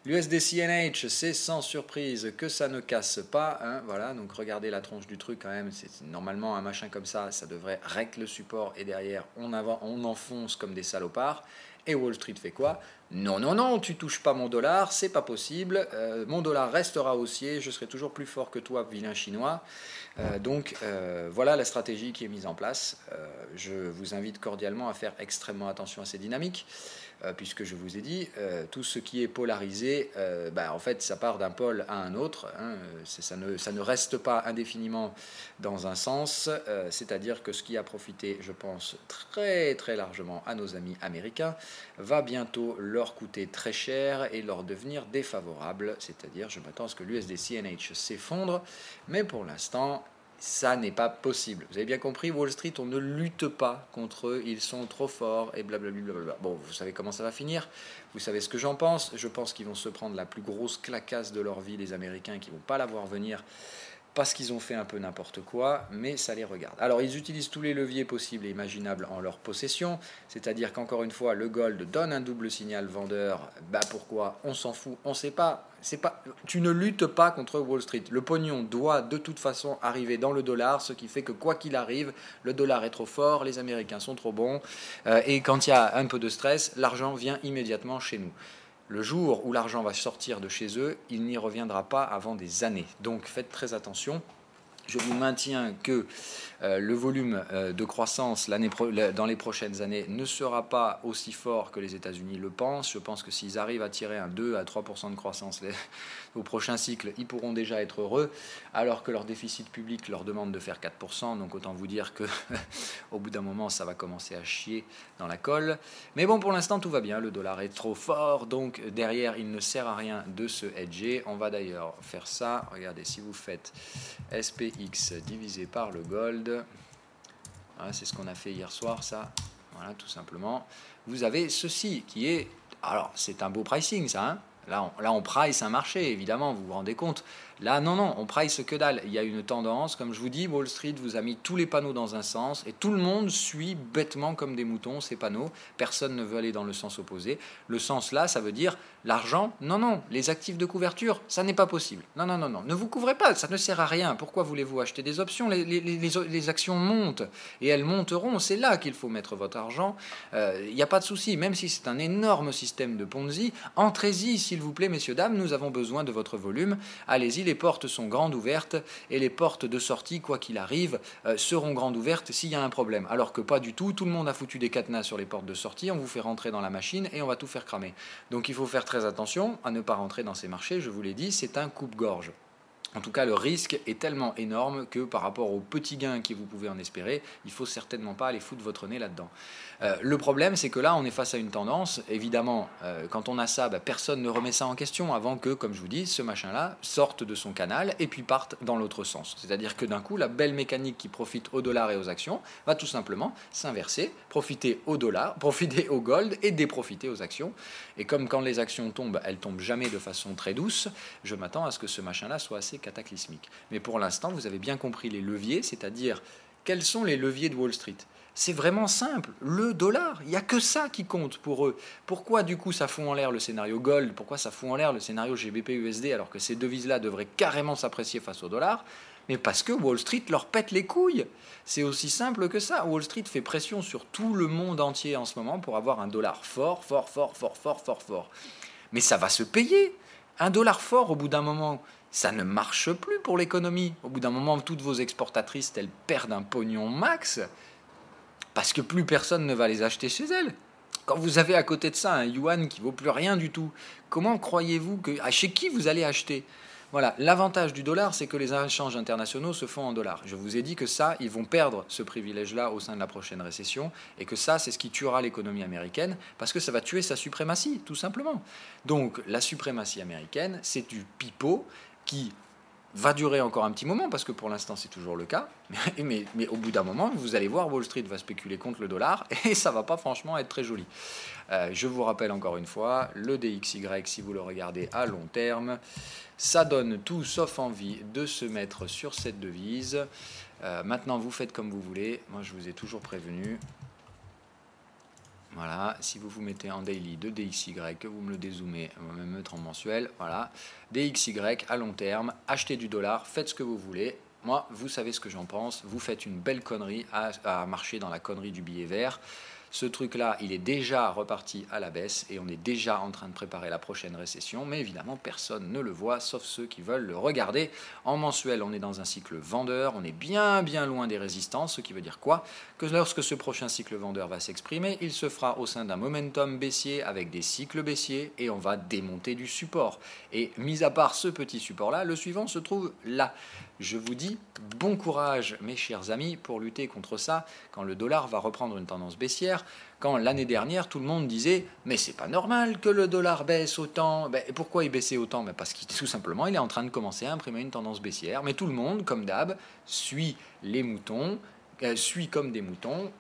L'USD-CNH, c'est sans surprise que ça ne casse pas, hein, voilà, donc regardez la tronche du truc quand même, c'est normalement un machin comme ça devrait rec le support et derrière on enfonce comme des salopards. Et Wall Street fait quoi? Non, non, non, tu touches pas mon dollar, c'est pas possible, mon dollar restera haussier, je serai toujours plus fort que toi, vilain chinois. Donc voilà la stratégie qui est mise en place. Je vous invite cordialement à faire extrêmement attention à ces dynamiques. Puisque je vous ai dit, tout ce qui est polarisé, en fait, ça part d'un pôle à un autre. Hein, ça ne reste pas indéfiniment dans un sens. C'est-à-dire que ce qui a profité, je pense, très très largement à nos amis américains, va bientôt leur coûter très cher et leur devenir défavorable. C'est-à-dire, je m'attends à ce que l'USD-CNH s'effondre, mais pour l'instant, ça n'est pas possible. Vous avez bien compris, Wall Street, on ne lutte pas contre eux, ils sont trop forts et blablabla. Bon, vous savez comment ça va finir, vous savez ce que j'en pense. Je pense qu'ils vont se prendre la plus grosse clacasse de leur vie, les Américains, qui ne vont pas la voir venir parce qu'ils ont fait un peu n'importe quoi, mais ça les regarde. Alors, ils utilisent tous les leviers possibles et imaginables en leur possession, c'est-à-dire qu'encore une fois, le gold donne un double signal vendeur. Pourquoi? On s'en fout, on ne sait pas. Tu ne luttes pas contre Wall Street. Le pognon doit de toute façon arriver dans le dollar, ce qui fait que quoi qu'il arrive, le dollar est trop fort, les Américains sont trop bons, et quand il y a un peu de stress, l'argent vient immédiatement chez nous. Le jour où l'argent va sortir de chez eux, il n'y reviendra pas avant des années. Donc faites très attention. Je vous maintiens que le volume de croissance dans les prochaines années ne sera pas aussi fort que les États-Unis le pensent. Je pense que s'ils arrivent à tirer un 2 à 3% de croissance au prochain cycle, ils pourront déjà être heureux, alors que leur déficit public leur demande de faire 4%. Donc autant vous dire que au bout d'un moment, ça va commencer à chier dans la colle. Mais bon, pour l'instant, tout va bien. Le dollar est trop fort, donc derrière, il ne sert à rien de se hedger. On va d'ailleurs faire ça. Regardez, si vous faites SPX divisé par le gold, voilà, c'est ce qu'on a fait hier soir, ça. Voilà, tout simplement. Vous avez ceci qui est... Alors, c'est un beau pricing, ça, hein. Là, on price un marché, évidemment, vous vous rendez compte. Là, non, on price que dalle. Il y a une tendance, comme je vous dis, Wall Street vous a mis tous les panneaux dans un sens et tout le monde suit bêtement comme des moutons ces panneaux. Personne ne veut aller dans le sens opposé. Le sens là, ça veut dire l'argent, non, les actifs de couverture, ça n'est pas possible. Non, ne vous couvrez pas, ça ne sert à rien. Pourquoi voulez-vous acheter des options? Les actions montent et elles monteront, c'est là qu'il faut mettre votre argent. Il n'y a pas de souci, même si c'est un énorme système de Ponzi, entrez-y s'il vous plaît, messieurs, dames, nous avons besoin de votre volume. Allez-y, les les portes sont grandes ouvertes et les portes de sortie, quoi qu'il arrive, seront grandes ouvertes s'il y a un problème. Alors que pas du tout, tout le monde a foutu des cadenas sur les portes de sortie, on vous fait rentrer dans la machine et on va tout faire cramer. Donc il faut faire très attention à ne pas rentrer dans ces marchés, je vous l'ai dit, c'est un coupe-gorge. En tout cas, le risque est tellement énorme que par rapport aux petits gains que vous pouvez en espérer, il ne faut certainement pas aller foutre votre nez là-dedans. Le problème, c'est que là, on est face à une tendance. Évidemment, quand on a ça, personne ne remet ça en question avant que, comme je vous dis, ce machin-là sorte de son canal et puis parte dans l'autre sens. C'est-à-dire que d'un coup, la belle mécanique qui profite au dollar et aux actions va tout simplement s'inverser, profiter au dollar, profiter au gold et déprofiter aux actions. Et comme quand les actions tombent, elles tombent jamais de façon très douce, je m'attends à ce que ce machin-là soit assez cataclysmique. Mais pour l'instant, vous avez bien compris les leviers, c'est-à-dire quels sont les leviers de Wall Street. C'est vraiment simple, le dollar, il n'y a que ça qui compte pour eux. Pourquoi du coup ça fout en l'air le scénario gold, pourquoi ça fout en l'air le scénario GBP-USD alors que ces devises-là devraient carrément s'apprécier face au dollar? Mais parce que Wall Street leur pète les couilles. C'est aussi simple que ça. Wall Street fait pression sur tout le monde entier en ce moment pour avoir un dollar fort, fort, fort, fort, fort, fort, fort. Mais ça va se payer. Un dollar fort, au bout d'un moment, ça ne marche plus pour l'économie. Au bout d'un moment, toutes vos exportatrices, elles perdent un pognon max parce que plus personne ne va les acheter chez elles. Quand vous avez à côté de ça un yuan qui vaut plus rien du tout, comment croyez-vous que chez qui vous allez acheter? Voilà, l'avantage du dollar, c'est que les échanges internationaux se font en dollars. Je vous ai dit que ça, ils vont perdre ce privilège-là au sein de la prochaine récession, et que ça, c'est ce qui tuera l'économie américaine, parce que ça va tuer sa suprématie, tout simplement. Donc, la suprématie américaine, c'est du pipeau qui va durer encore un petit moment, parce que pour l'instant c'est toujours le cas, mais au bout d'un moment, vous allez voir, Wall Street va spéculer contre le dollar, et ça va pas franchement être très joli. Je vous rappelle encore une fois, le DXY, si vous le regardez à long terme, ça donne tout sauf envie de se mettre sur cette devise. Maintenant, vous faites comme vous voulez, moi je vous ai toujours prévenu. Voilà, si vous vous mettez en daily de DXY, que vous me le dézoomez, on va même mettre en mensuel, voilà, DXY à long terme, achetez du dollar, faites ce que vous voulez. Moi, vous savez ce que j'en pense, vous faites une belle connerie à marcher dans la connerie du billet vert. Ce truc-là, il est déjà reparti à la baisse et on est déjà en train de préparer la prochaine récession, mais évidemment, personne ne le voit, sauf ceux qui veulent le regarder. En mensuel, on est dans un cycle vendeur, on est bien loin des résistances, ce qui veut dire quoi? Que lorsque ce prochain cycle vendeur va s'exprimer, il se fera au sein d'un momentum baissier avec des cycles baissiers et on va démonter du support. Et mis à part ce petit support-là, le suivant se trouve là. Je vous dis bon courage, mes chers amis, pour lutter contre ça quand le dollar va reprendre une tendance baissière. Quand l'année dernière, tout le monde disait « Mais c'est pas normal que le dollar baisse autant !» Pourquoi il baissait autant? Parce qu'il tout simplement, il est en train de commencer à imprimer une tendance baissière. Mais tout le monde, comme d'hab, suit les moutons, suit comme des moutons.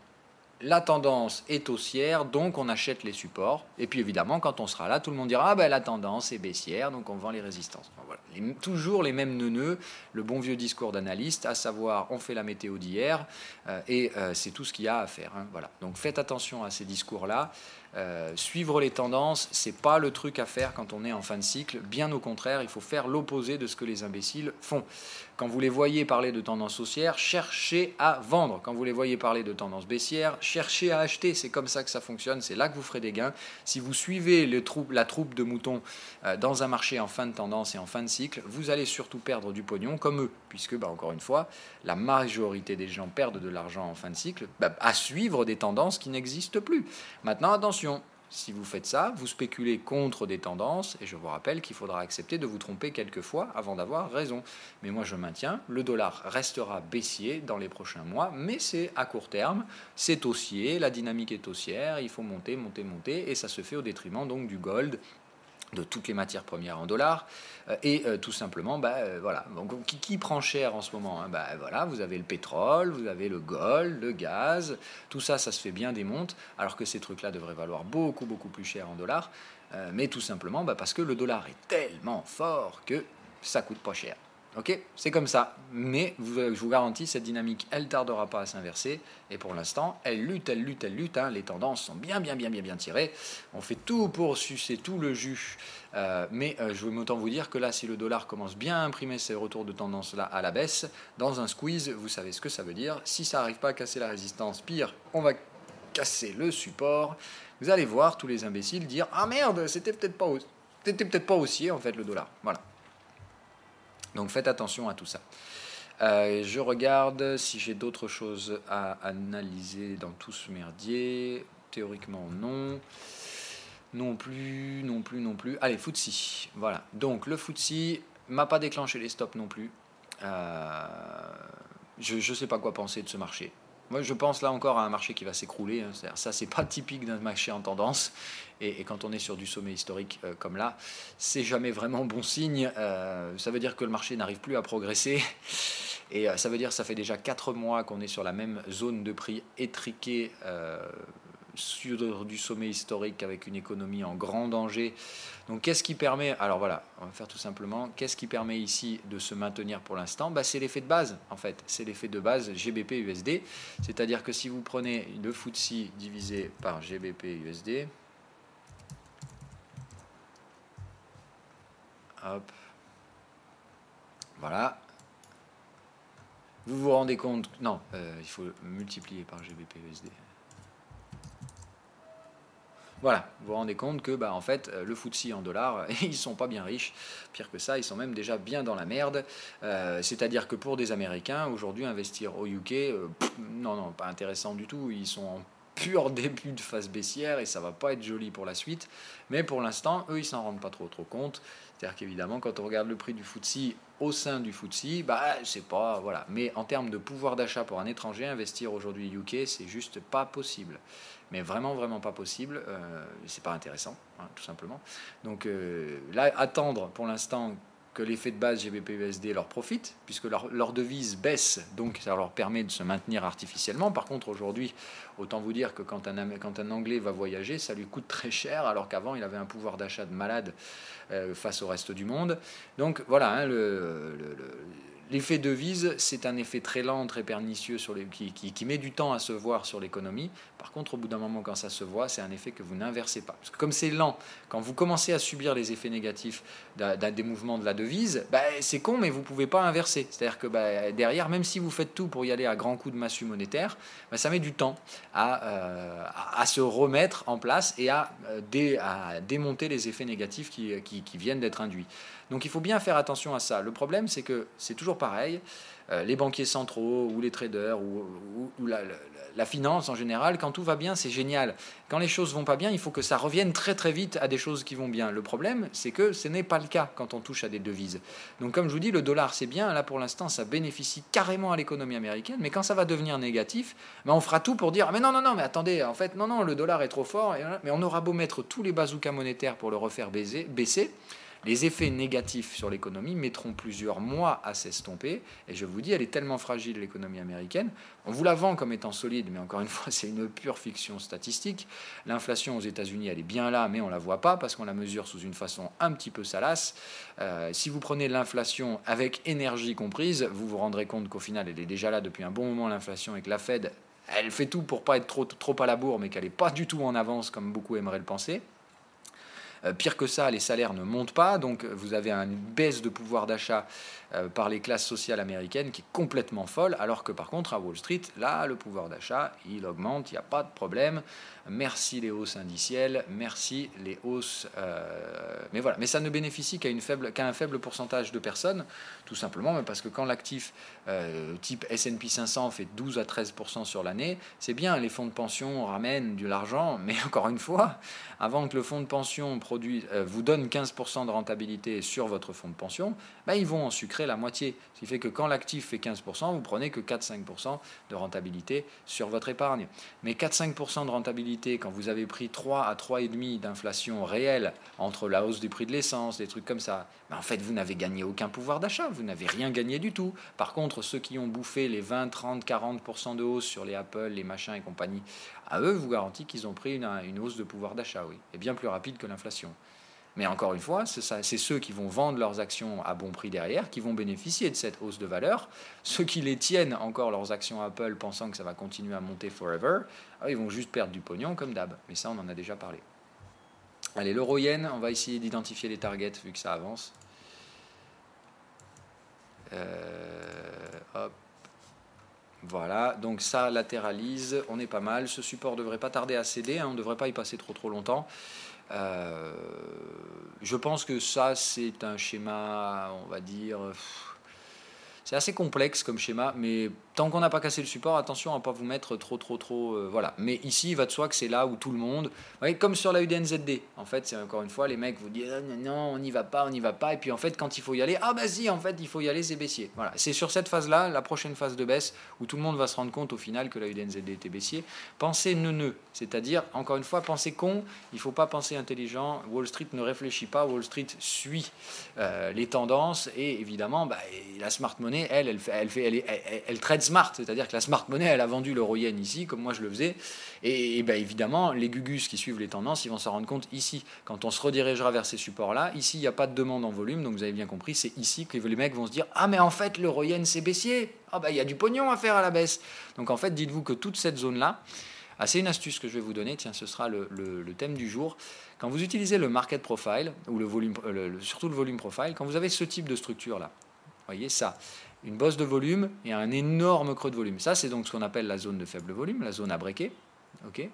La tendance est haussière, donc on achète les supports. Et puis évidemment, quand on sera là, tout le monde dira « Ah la tendance est baissière, donc on vend les résistances. » Voilà. Toujours les mêmes neuneux, le bon vieux discours d'analyste, à savoir on fait la météo d'hier, et c'est tout ce qu'il y a à faire. Hein, voilà. Donc faites attention à ces discours-là. Suivre les tendances, c'est pas le truc à faire quand on est en fin de cycle. Bien au contraire, il faut faire l'opposé de ce que les imbéciles font. Quand vous les voyez parler de tendance haussière, cherchez à vendre. Quand vous les voyez parler de tendance baissière, cherchez à acheter. C'est comme ça que ça fonctionne. C'est là que vous ferez des gains. Si vous suivez la troupe de moutons dans un marché en fin de tendance et en fin de cycle, vous allez surtout perdre du pognon comme eux, puisque, encore une fois, la majorité des gens perdent de l'argent en fin de cycle à suivre des tendances qui n'existent plus. Maintenant, attention. Si vous faites ça, vous spéculez contre des tendances, et je vous rappelle qu'il faudra accepter de vous tromper quelques fois avant d'avoir raison. Mais moi je maintiens, le dollar restera baissier dans les prochains mois, mais c'est à court terme, c'est haussier, la dynamique est haussière, il faut monter, monter, monter, et ça se fait au détriment donc du gold, de toutes les matières premières en dollars, et tout simplement, voilà. Donc, qui prend cher en ce moment, hein? Voilà, vous avez le pétrole, vous avez le gold, le gaz, tout ça, ça se fait bien des montes, alors que ces trucs-là devraient valoir beaucoup, beaucoup plus cher en dollars, mais tout simplement parce que le dollar est tellement fort que ça coûte pas cher. Ok, c'est comme ça, mais je vous garantis, cette dynamique, elle tardera pas à s'inverser, et pour l'instant, elle lutte, hein, les tendances sont bien tirées, on fait tout pour sucer tout le jus, mais je veux autant vous dire que là, si le dollar commence bien à imprimer ces retours de tendance là à la baisse, dans un squeeze, vous savez ce que ça veut dire, si ça n'arrive pas à casser la résistance, pire, on va casser le support, vous allez voir tous les imbéciles dire « Ah merde, c'était peut-être pas haussier en fait le dollar », voilà. Donc faites attention à tout ça. Je regarde si j'ai d'autres choses à analyser dans tout ce merdier. Théoriquement, non. Non plus, non plus, non plus. Allez, FTSE. Voilà. Donc le FTSE m'a pas déclenché les stops non plus. Je ne sais pas quoi penser de ce marché. Moi, je pense là encore à un marché qui va s'écrouler. Hein. Ça, c'est pas typique d'un marché en tendance. Et quand on est sur du sommet historique comme là, c'est jamais vraiment bon signe. Ça veut dire que le marché n'arrive plus à progresser. Et ça veut dire que ça fait déjà 4 mois qu'on est sur la même zone de prix étriquée sur du sommet historique avec une économie en grand danger. Donc qu'est-ce qui permet, alors voilà, on va faire tout simplement, qu'est-ce qui permet ici de se maintenir pour l'instant? C'est l'effet de base en fait, c'est l'effet de base GBP USD, c'est-à-dire que si vous prenez le FTSE divisé par GBP USD, hop, voilà, vous vous rendez compte, non, il faut multiplier par GBP USD. Voilà, vous vous rendez compte que en fait, le FTSE en dollars, ils sont pas bien riches. Pire que ça, ils sont même déjà bien dans la merde. C'est-à-dire que pour des Américains, aujourd'hui, investir au UK, non, pas intéressant du tout. Ils sont en pur début de phase baissière et ça va pas être joli pour la suite. Mais pour l'instant, eux, ils s'en rendent pas trop compte. C'est-à-dire qu'évidemment, quand on regarde le prix du FTSE au sein du FTSE, c'est pas, voilà. Mais en termes de pouvoir d'achat pour un étranger, investir aujourd'hui UK, c'est juste pas possible. Mais vraiment, vraiment pas possible. C'est pas intéressant, hein, tout simplement. Donc là, attendre pour l'instant que l'effet de base GBP-USD leur profite, puisque leur devise baisse, donc ça leur permet de se maintenir artificiellement. Par contre, aujourd'hui, autant vous dire que quand un Anglais va voyager, ça lui coûte très cher, alors qu'avant, il avait un pouvoir d'achat de malade face au reste du monde. Donc voilà, hein, l'effet devise, c'est un effet très lent, très pernicieux qui met du temps à se voir sur l'économie. Par contre, au bout d'un moment, quand ça se voit, c'est un effet que vous n'inversez pas. Parce que comme c'est lent, quand vous commencez à subir les effets négatifs des mouvements de la devise, c'est con, mais vous ne pouvez pas inverser. C'est-à-dire que derrière, même si vous faites tout pour y aller à grands coups de massue monétaire, ça met du temps à se remettre en place et à démonter les effets négatifs qui viennent d'être induits. Donc il faut bien faire attention à ça. Le problème, c'est que c'est toujours pareil. Les banquiers centraux ou les traders ou la finance en général, quand tout va bien, c'est génial. Quand les choses vont pas bien, il faut que ça revienne très très vite à des choses qui vont bien. Le problème, c'est que ce n'est pas le cas quand on touche à des devises. Donc comme je vous dis, le dollar c'est bien. Là pour l'instant, ça bénéficie carrément à l'économie américaine. Mais quand ça va devenir négatif, on fera tout pour dire mais non, mais attendez, en fait non, le dollar est trop fort. Mais on aura beau mettre tous les bazookas monétaires pour le refaire baisser. Les effets négatifs sur l'économie mettront plusieurs mois à s'estomper. Et je vous dis, elle est tellement fragile, l'économie américaine. On vous la vend comme étant solide, mais encore une fois, c'est une pure fiction statistique. L'inflation aux États-Unis, elle est bien là, mais on ne la voit pas parce qu'on la mesure sous une façon un petit peu salace. Si vous prenez l'inflation avec énergie comprise, vous vous rendrez compte qu'au final, elle est déjà là depuis un bon moment, l'inflation, et que la Fed, elle fait tout pour pas être trop à la bourre, mais qu'elle n'est pas du tout en avance comme beaucoup aimeraient le penser. Pire que ça, les salaires ne montent pas, donc vous avez une baisse de pouvoir d'achat par les classes sociales américaines qui est complètement folle, alors que par contre à Wall Street, là, le pouvoir d'achat, il augmente, il n'y a pas de problème. Merci les hausses indicielles, merci les hausses... mais voilà, mais ça ne bénéficie qu'à un faible pourcentage de personnes, tout simplement, parce que quand l'actif type S&P 500 fait 12 à 13% sur l'année, c'est bien, les fonds de pension ramènent de l'argent, mais encore une fois, avant que le fonds de pension vous donne 15% de rentabilité sur votre fonds de pension, ils vont en sucrer la moitié. Ce qui fait que quand l'actif fait 15%, vous prenez que 4-5% de rentabilité sur votre épargne. Mais 4-5% de rentabilité, quand vous avez pris 3 à 3,5% d'inflation réelle entre la hausse du prix de l'essence, des trucs comme ça, en fait, vous n'avez gagné aucun pouvoir d'achat, vous n'avez rien gagné du tout. Par contre, ceux qui ont bouffé les 20, 30, 40% de hausse sur les Apple, les machins et compagnie, à eux, vous garantis qu'ils ont pris une hausse de pouvoir d'achat, oui, et bien plus rapide que l'inflation. Mais encore une fois, c'est ceux qui vont vendre leurs actions à bon prix derrière qui vont bénéficier de cette hausse de valeur. Ceux qui les tiennent encore leurs actions Apple pensant que ça va continuer à monter forever, ils vont juste perdre du pognon comme d'hab. Mais ça, on en a déjà parlé. Allez, l'euro-yen, on va essayer d'identifier les targets vu que ça avance. Hop. Voilà, donc ça latéralise, on est pas mal. Ce support ne devrait pas tarder à céder, hein, on ne devrait pas y passer trop longtemps. Je pense que ça, c'est un schéma, on va dire... C'est assez complexe comme schéma, mais tant qu'on n'a pas cassé le support, attention à ne pas vous mettre trop, voilà. Mais ici, il va de soi que c'est là où tout le monde... Vous voyez, comme sur la UDNZD, en fait, c'est encore une fois, les mecs vous disent non, on n'y va pas, et puis en fait, quand il faut y aller, ah bah si, en fait, il faut y aller, c'est baissier. Voilà, c'est sur cette phase-là, la prochaine phase de baisse, où tout le monde va se rendre compte au final que la UDNZD était baissier. Pensez neuneux, c'est-à-dire, encore une fois, pensez con, il ne faut pas penser intelligent. Wall Street ne réfléchit pas, Wall Street suit les tendances, et évidemment, la smart money, elle trade smart, c'est-à-dire que la smart money, elle a vendu l'euro-yen ici, comme moi je le faisais, et évidemment, les gugus qui suivent les tendances, ils vont s'en rendre compte ici. Quand on se redirigera vers ces supports-là, ici, il n'y a pas de demande en volume, donc vous avez bien compris, c'est ici que les mecs vont se dire « Ah, mais en fait, l'euro-yen, c'est baissier. Ah, il y a du pognon à faire à la baisse. » Donc en fait, dites-vous que toute cette zone-là, c'est une astuce que je vais vous donner, tiens, ce sera le thème du jour. Quand vous utilisez le market profile, ou le volume, surtout le volume profile, quand vous avez ce type de structure-là, voyez ça, une bosse de volume et un énorme creux de volume. Ça, c'est donc ce qu'on appelle la zone de faible volume, la zone à breaker. Okay,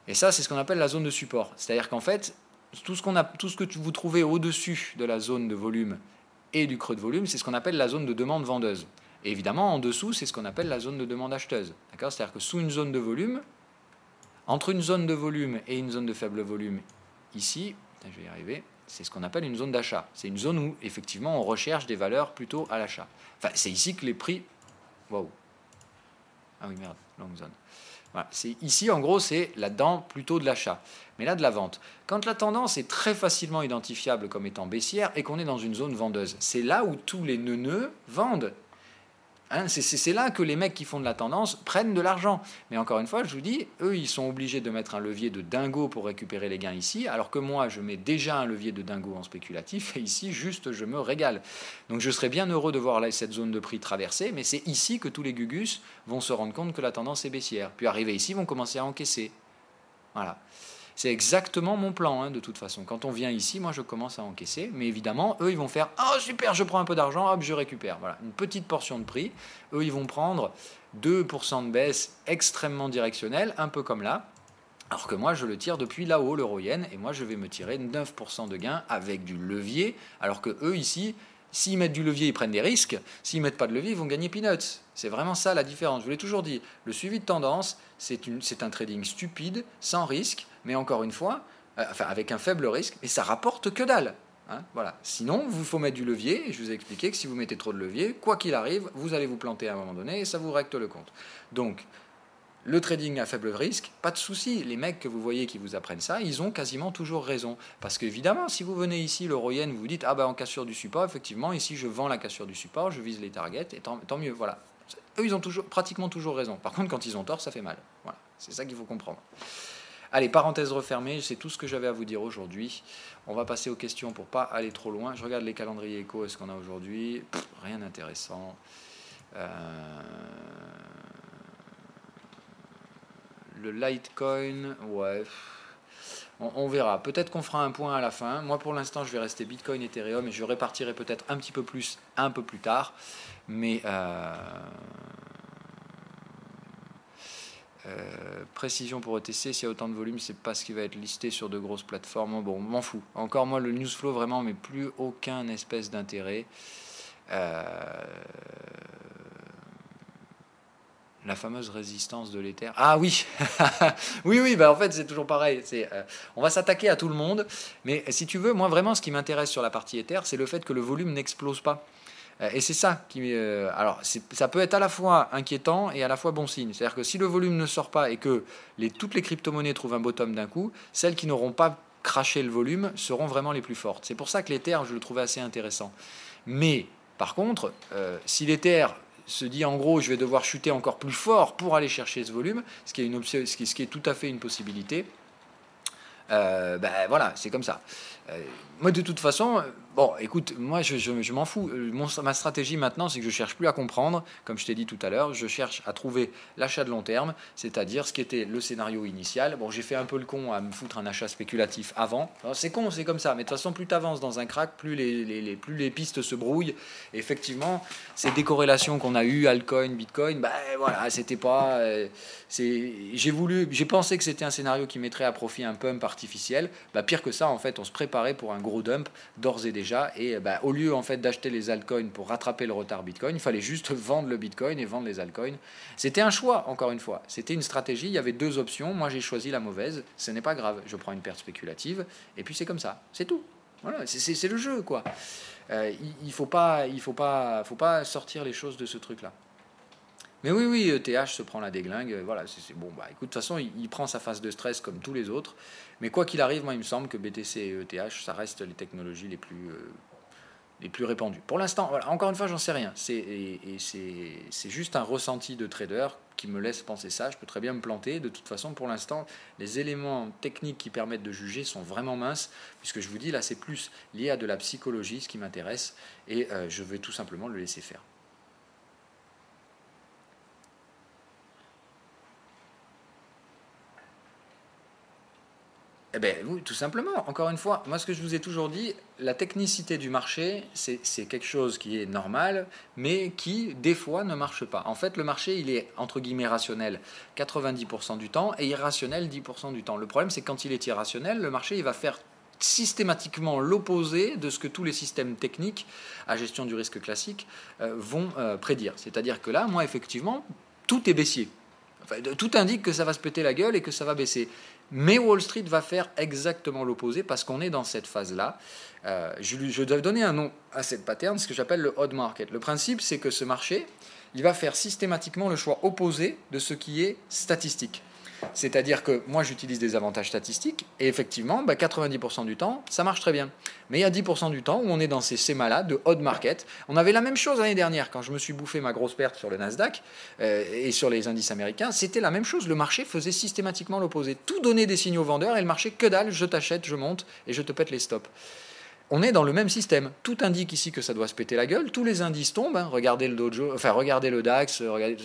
et ça, c'est ce qu'on appelle la zone de support. C'est-à-dire qu'en fait, tout ce que vous trouvez au-dessus de la zone de volume et du creux de volume, c'est ce qu'on appelle la zone de demande vendeuse. Et évidemment, en dessous, c'est ce qu'on appelle la zone de demande acheteuse. D'accord ? C'est-à-dire que sous une zone de volume, entre une zone de volume et une zone de faible volume, ici, je vais y arriver, c'est ce qu'on appelle une zone d'achat. C'est une zone où, effectivement, on recherche des valeurs plutôt à l'achat. Enfin, c'est ici que les prix... Waouh. Ah oui, merde, long zone. Voilà. C'est ici, en gros, c'est là-dedans plutôt de l'achat. Mais là, de la vente. Quand la tendance est très facilement identifiable comme étant baissière et qu'on est dans une zone vendeuse, c'est là où tous les neuneux vendent. Hein, c'est là que les mecs qui font de la tendance prennent de l'argent. Mais encore une fois, je vous dis, eux, ils sont obligés de mettre un levier de dingo pour récupérer les gains ici, alors que moi, je mets déjà un levier de dingo en spéculatif, et ici, juste, je me régale. Donc je serais bien heureux de voir là, cette zone de prix traversée, mais c'est ici que tous les gugus vont se rendre compte que la tendance est baissière. Puis arriver ici, ils vont commencer à encaisser. Voilà. C'est exactement mon plan, de toute façon. Quand on vient ici, moi, je commence à encaisser. Mais évidemment, eux, ils vont faire « Oh, super, je prends un peu d'argent, hop, je récupère. » Voilà, une petite portion de prix. Eux, ils vont prendre 2% de baisse extrêmement directionnelle, un peu comme là. Alors que moi, je le tire depuis là-haut, l'euro-yen, et moi, je vais me tirer 9% de gain avec du levier, alors que eux, ici, s'ils mettent du levier, ils prennent des risques. S'ils ne mettent pas de levier, ils vont gagner peanuts. C'est vraiment ça la différence. Je vous l'ai toujours dit, le suivi de tendance, c'est un trading stupide, sans risque, mais encore une fois, avec un faible risque, et ça rapporte que dalle. Hein, voilà. Sinon, il faut mettre du levier, et je vous ai expliqué que si vous mettez trop de levier, quoi qu'il arrive, vous allez vous planter à un moment donné, et ça vous recte le compte. Donc, le trading à faible risque, pas de souci. Les mecs que vous voyez qui vous apprennent ça, ils ont quasiment toujours raison. Parce qu'évidemment, si vous venez ici, l'euro-yen, vous vous dites, en cassure du support, effectivement, ici je vends la cassure du support, je vise les targets, et tant mieux, voilà. Eux, ils ont pratiquement toujours raison. Par contre, quand ils ont tort, ça fait mal. Voilà, c'est ça qu'il faut comprendre. Allez, parenthèse refermée, c'est tout ce que j'avais à vous dire aujourd'hui. On va passer aux questions pour pas aller trop loin. Je regarde les calendriers éco, est-ce qu'on a aujourd'hui ? Rien d'intéressant. Le Litecoin, ouais, on verra. Peut-être qu'on fera un point à la fin. Moi, pour l'instant, je vais rester Bitcoin, Ethereum, et je répartirai peut-être un petit peu plus un peu plus tard. Mais précision pour ETC, s'il y a autant de volume, c'est pas ce qui va être listé sur de grosses plateformes. Bon, m'en fous. Encore moi, le newsflow vraiment, mais plus aucun espèce d'intérêt. La fameuse résistance de l'Ether. Ah oui, oui, en fait c'est toujours pareil. On va s'attaquer à tout le monde, mais si tu veux, moi vraiment ce qui m'intéresse sur la partie Ether, c'est le fait que le volume n'explose pas. Et c'est ça qui... alors ça peut être à la fois inquiétant et à la fois bon signe. C'est-à-dire que si le volume ne sort pas et que toutes les crypto-monnaies trouvent un bottom d'un coup, celles qui n'auront pas craché le volume seront vraiment les plus fortes. C'est pour ça que l'Ether, je le trouvais assez intéressant. Mais par contre, si l'Ether se dit en gros je vais devoir chuter encore plus fort pour aller chercher ce volume, ce qui est tout à fait une possibilité, voilà, c'est comme ça. Moi de toute façon, Bon, écoute, moi je m'en fous. Ma stratégie maintenant, c'est que je cherche plus à comprendre, comme je t'ai dit tout à l'heure, je cherche à trouver l'achat de long terme, c'est-à-dire ce qui était le scénario initial. Bon, j'ai fait un peu le con à me foutre un achat spéculatif avant. Alors, c'est con, c'est comme ça, mais de toute façon, plus tu avances dans un crack, plus plus les pistes se brouillent. Et effectivement, ces décorrélations qu'on a eues, altcoin, bitcoin, ben voilà, c'était pas. J'ai pensé que c'était un scénario qui mettrait à profit un pump artificiel. Ben, pire que ça, en fait, on se préparait pour un gros dump d'ores et déjà, et au lieu en fait d'acheter les altcoins pour rattraper le retard Bitcoin, il fallait juste vendre le Bitcoin et vendre les altcoins. C'était un choix, encore une fois, c'était une stratégie, il y avait deux options, moi j'ai choisi la mauvaise, ce n'est pas grave, je prends une perte spéculative, et puis c'est comme ça, c'est tout. Voilà, c'est le jeu, quoi. Faut pas sortir les choses de ce truc-là. Mais oui, TH se prend la déglingue. Voilà, c'est bon. Bah, écoute, de toute façon, il prend sa phase de stress comme tous les autres. Mais quoi qu'il arrive, moi, il me semble que BTC et ETH, ça reste les technologies les plus répandues. Pour l'instant, voilà, encore une fois, j'en sais rien. C'est juste un ressenti de trader qui me laisse penser ça. Je peux très bien me planter. De toute façon, pour l'instant, les éléments techniques qui permettent de juger sont vraiment minces, puisque je vous dis, là, c'est plus lié à de la psychologie, ce qui m'intéresse, et je vais tout simplement le laisser faire. Eh bien, oui, tout simplement. Encore une fois, moi, ce que je vous ai toujours dit, la technicité du marché, c'est quelque chose qui est normal, mais qui, des fois, ne marche pas. En fait, le marché, il est, entre guillemets, rationnel 90% du temps et irrationnel 10% du temps. Le problème, c'est que quand il est irrationnel, le marché, il va faire systématiquement l'opposé de ce que tous les systèmes techniques à gestion du risque classique vont prédire. C'est-à-dire que là, moi, effectivement, tout est baissier. Enfin, tout indique que ça va se péter la gueule et que ça va baisser. Mais Wall Street va faire exactement l'opposé parce qu'on est dans cette phase-là. Je dois donner un nom à cette pattern, ce que j'appelle le odd market. Le principe, c'est que ce marché, il va faire systématiquement le choix opposé de ce qui est statistique. C'est-à-dire que moi, j'utilise des avantages statistiques et effectivement, 90% du temps, ça marche très bien. Mais il y a 10% du temps où on est dans ces schémas-là de odd market. On avait la même chose l'année dernière quand je me suis bouffé ma grosse perte sur le Nasdaq et sur les indices américains. C'était la même chose. Le marché faisait systématiquement l'opposé. Tout donnait des signaux vendeurs et le marché, que dalle, je t'achète, je monte et je te pète les stops. On est dans le même système. Tout indique ici que ça doit se péter la gueule. Tous les indices tombent. Hein. Regardez le Dow, enfin regardez le DAX.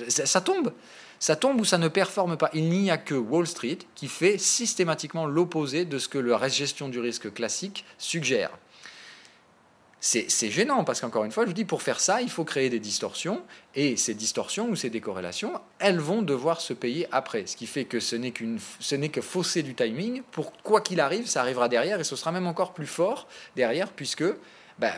Ça tombe. Ça tombe ou ça ne performe pas. Il n'y a que Wall Street qui fait systématiquement l'opposé de ce que la gestion du risque classique suggère. C'est gênant parce qu'encore une fois, je vous dis, pour faire ça, il faut créer des distorsions et ces distorsions ou ces décorrélations, elles vont devoir se payer après. Ce qui fait que ce n'est que fausser du timing. Pour quoi qu'il arrive, ça arrivera derrière et ce sera même encore plus fort derrière puisque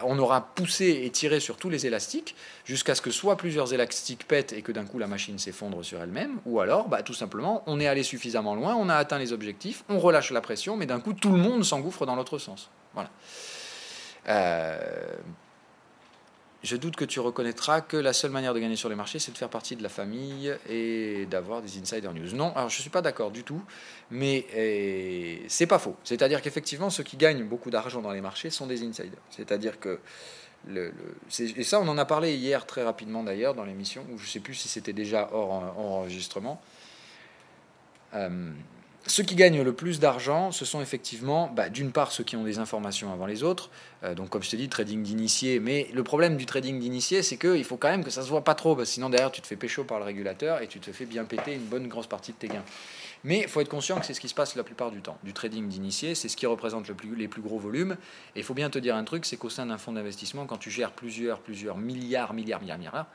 on aura poussé et tiré sur tous les élastiques jusqu'à ce que soit plusieurs élastiques pètent et que d'un coup la machine s'effondre sur elle-même, ou alors tout simplement on est allé suffisamment loin, on a atteint les objectifs, on relâche la pression, mais d'un coup tout le monde s'engouffre dans l'autre sens. Voilà. Je doute que tu reconnaîtras que la seule manière de gagner sur les marchés, c'est de faire partie de la famille et d'avoir des insider news. Non, alors je ne suis pas d'accord du tout, mais c'est pas faux. C'est-à-dire qu'effectivement, ceux qui gagnent beaucoup d'argent dans les marchés sont des insiders. C'est-à-dire que et ça, on en a parlé hier très rapidement d'ailleurs dans l'émission, où je ne sais plus si c'était déjà hors enregistrement. Ceux qui gagnent le plus d'argent, ce sont effectivement, d'une part, ceux qui ont des informations avant les autres. Donc, comme je t'ai dit, trading d'initié. Mais le problème du trading d'initié, c'est qu'il faut quand même que ça se voit pas trop, parce que sinon, derrière, tu te fais pécho par le régulateur et tu te fais bien péter une bonne grosse partie de tes gains. Mais il faut être conscient que c'est ce qui se passe la plupart du temps. Du trading d'initié, c'est ce qui représente les plus gros volumes. Et il faut bien te dire un truc, c'est qu'au sein d'un fonds d'investissement, quand tu gères plusieurs milliards,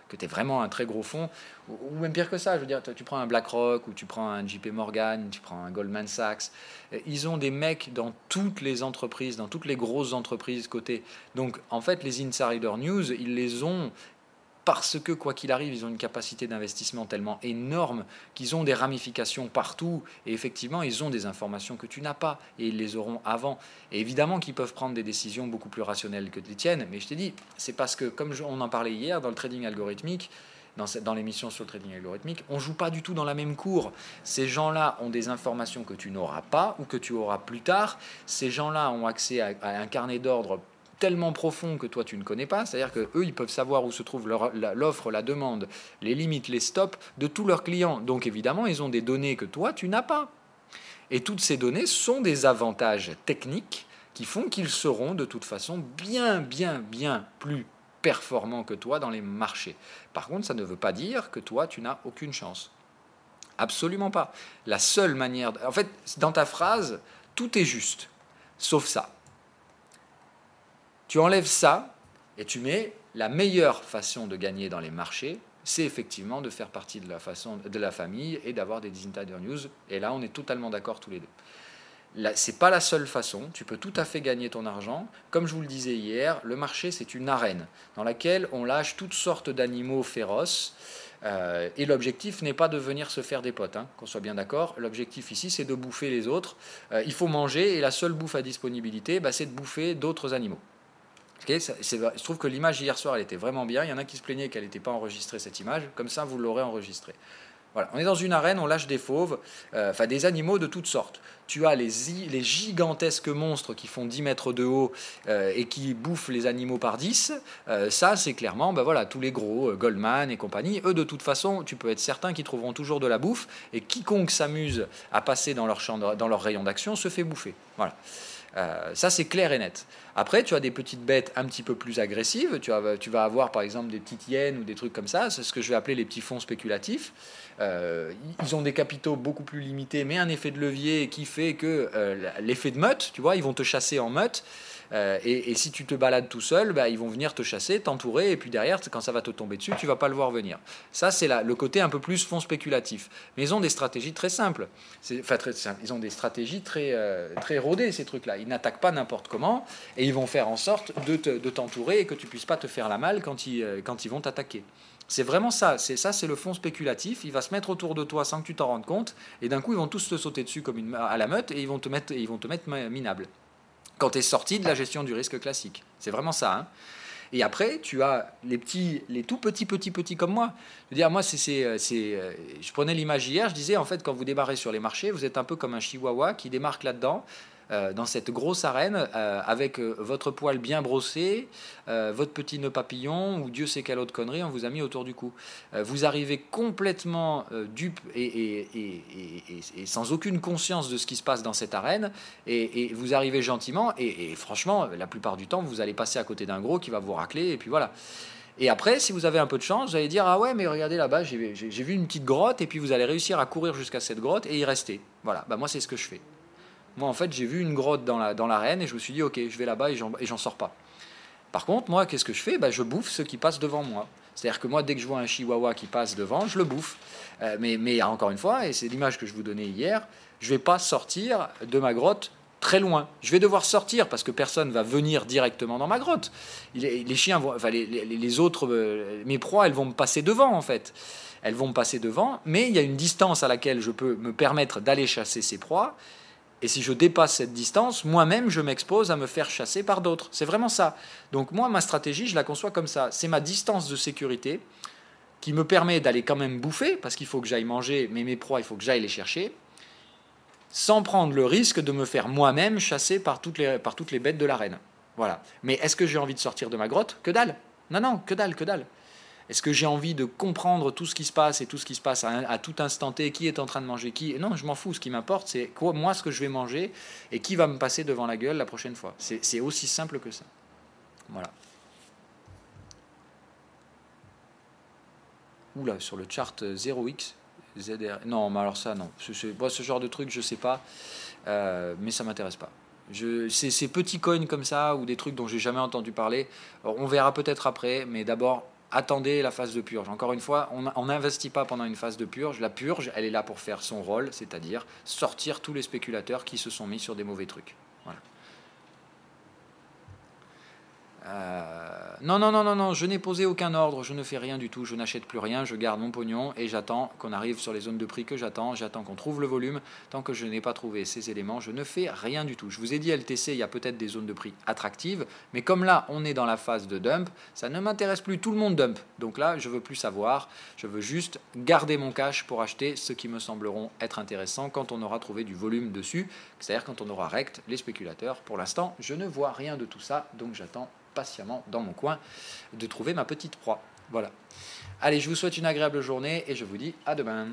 que tu es vraiment un très gros fonds, ou même pire que ça, je veux dire, tu prends un BlackRock, ou tu prends un JP Morgan, tu prends un Goldman Sachs, ils ont des mecs dans toutes les entreprises, dans toutes les grosses entreprises cotées. Donc, en fait, les insider news, ils les ont parce que, quoi qu'il arrive, ils ont une capacité d'investissement tellement énorme qu'ils ont des ramifications partout. Et effectivement, ils ont des informations que tu n'as pas. Et ils les auront avant. Et évidemment qu'ils peuvent prendre des décisions beaucoup plus rationnelles que les tiennes. Mais je t'ai dit, c'est parce que, comme on en parlait hier dans le trading algorithmique, dans l'émission sur le trading algorithmique, on ne joue pas du tout dans la même cour. Ces gens-là ont des informations que tu n'auras pas ou que tu auras plus tard. Ces gens-là ont accès à un carnet d'ordre tellement profond que toi tu ne connais pas, c'est-à-dire qu'eux ils peuvent savoir où se trouve l'offre, la demande, les limites, les stops de tous leurs clients. Donc évidemment ils ont des données que toi tu n'as pas. Et toutes ces données sont des avantages techniques qui font qu'ils seront de toute façon bien plus performants que toi dans les marchés. Par contre, ça ne veut pas dire que toi, tu n'as aucune chance. Absolument pas. La seule manière... En fait, dans ta phrase, tout est juste, sauf ça. Tu enlèves ça et tu mets la meilleure façon de gagner dans les marchés, c'est effectivement de faire partie de la famille et d'avoir des insider news. Et là, on est totalement d'accord tous les deux. Ce n'est pas la seule façon. Tu peux tout à fait gagner ton argent. Comme je vous le disais hier, le marché, c'est une arène dans laquelle on lâche toutes sortes d'animaux féroces. Et l'objectif n'est pas de venir se faire des potes, hein, qu'on soit bien d'accord. L'objectif ici, c'est de bouffer les autres. Il faut manger et la seule bouffe à disponibilité, c'est de bouffer d'autres animaux. Okay, je trouve que l'image hier soir, elle était vraiment bien. Il y en a qui se plaignaient qu'elle n'était pas enregistrée, cette image. Comme ça, vous l'aurez enregistrée. Voilà. On est dans une arène, on lâche des fauves, des animaux de toutes sortes. Tu as les gigantesques monstres qui font 10 mètres de haut et qui bouffent les animaux par 10. Ça, c'est clairement tous les gros, Goldman et compagnie. Eux, de toute façon, tu peux être certain qu'ils trouveront toujours de la bouffe. Et quiconque s'amuse à passer dans leur rayon d'action se fait bouffer. Voilà. Ça, c'est clair et net. Après, tu as des petites bêtes un petit peu plus agressives. Tu vas avoir, par exemple, des petites hyènes ou des trucs comme ça. C'est ce que je vais appeler les petits fonds spéculatifs. Ils ont des capitaux beaucoup plus limités, mais un effet de levier qui fait que l'effet de meute, tu vois, ils vont te chasser en meute. Et si tu te balades tout seul, ils vont venir te chasser, t'entourer, et puis derrière, quand ça va te tomber dessus, tu ne vas pas le voir venir. Ça, c'est le côté un peu plus fonds spéculatif. Mais ils ont des stratégies très simples. Très simples. Ils ont des stratégies très rodées, ces trucs-là. Ils n'attaquent pas n'importe comment, et ils vont faire en sorte de t'entourer et que tu ne puisses pas te faire la malle quand ils vont t'attaquer. C'est vraiment ça. C'est le fonds spéculatif. Il va se mettre autour de toi sans que tu t'en rendes compte, et d'un coup, ils vont tous te sauter dessus comme à la meute, et ils vont te mettre minable. Quand tu es sorti de la gestion du risque classique. C'est vraiment ça. Hein. Et après, tu as les tout petits comme moi. Je veux dire, moi, je prenais l'image hier, je disais, en fait, quand vous débarrez sur les marchés, vous êtes un peu comme un chihuahua qui démarque là-dedans, dans cette grosse arène, avec votre poil bien brossé, votre petit nœud papillon, ou Dieu sait quelle autre connerie on vous a mis autour du cou. Vous arrivez complètement dupe et sans aucune conscience de ce qui se passe dans cette arène, et vous arrivez gentiment, et franchement, la plupart du temps, vous allez passer à côté d'un gros qui va vous racler, et puis voilà. Et après, si vous avez un peu de chance, vous allez dire « Ah ouais, mais regardez là-bas, j'ai vu une petite grotte », et puis vous allez réussir à courir jusqu'à cette grotte et y rester. Voilà, moi c'est ce que je fais. Moi, en fait, j'ai vu une grotte dans l'arène et je me suis dit, ok, je vais là-bas et j'en sors pas. Par contre, moi, qu'est-ce que je fais ? Je bouffe ceux qui passent devant moi. C'est-à-dire que moi, dès que je vois un chihuahua qui passe devant, je le bouffe. Mais encore une fois, et c'est l'image que je vous donnais hier, je ne vais pas sortir de ma grotte très loin. Je vais devoir sortir parce que personne ne va venir directement dans ma grotte. Les chiens vont, les autres, mes proies, elles vont me passer devant, en fait. Elles vont me passer devant, mais il y a une distance à laquelle je peux me permettre d'aller chasser ces proies. Et si je dépasse cette distance, moi-même, je m'expose à me faire chasser par d'autres. C'est vraiment ça. Donc moi, ma stratégie, je la conçois comme ça. C'est ma distance de sécurité qui me permet d'aller quand même bouffer, parce qu'il faut que j'aille manger, mais mes proies, il faut que j'aille les chercher, sans prendre le risque de me faire moi-même chasser par toutes les bêtes de l'arène. Voilà. Mais est-ce que j'ai envie de sortir de ma grotte ? Que dalle. Non, que dalle. Est-ce que j'ai envie de comprendre tout ce qui se passe et tout ce qui se passe à tout instant T, qui est en train de manger qui ? Non, je m'en fous. Ce qui m'importe, c'est moi ce que je vais manger et qui va me passer devant la gueule la prochaine fois. C'est aussi simple que ça. Voilà. Oula, sur le chart 0x, ZR... Non, mais alors ça, non. Ce genre de truc, je sais pas, mais ça m'intéresse pas. Ces petits coins comme ça, ou des trucs dont j'ai jamais entendu parler, on verra peut-être après, mais d'abord... Attendez la phase de purge. Encore une fois, on n'investit pas pendant une phase de purge. La purge, elle est là pour faire son rôle, c'est-à-dire sortir tous les spéculateurs qui se sont mis sur des mauvais trucs. Voilà. Non, je n'ai posé aucun ordre, je ne fais rien du tout, je n'achète plus rien, je garde mon pognon et j'attends qu'on arrive sur les zones de prix que j'attends qu'on trouve le volume. Tant que je n'ai pas trouvé ces éléments, je ne fais rien du tout. Je vous ai dit LTC, il y a peut-être des zones de prix attractives, mais comme là, on est dans la phase de dump, ça ne m'intéresse plus, tout le monde dump. Donc là, je veux plus savoir, je veux juste garder mon cash pour acheter ce qui me sembleront être intéressants quand on aura trouvé du volume dessus, c'est-à-dire quand on aura rect les spéculateurs. Pour l'instant, je ne vois rien de tout ça, donc j'attends patiemment dans mon coin de trouver ma petite proie. Voilà. Allez, je vous souhaite une agréable journée et je vous dis à demain.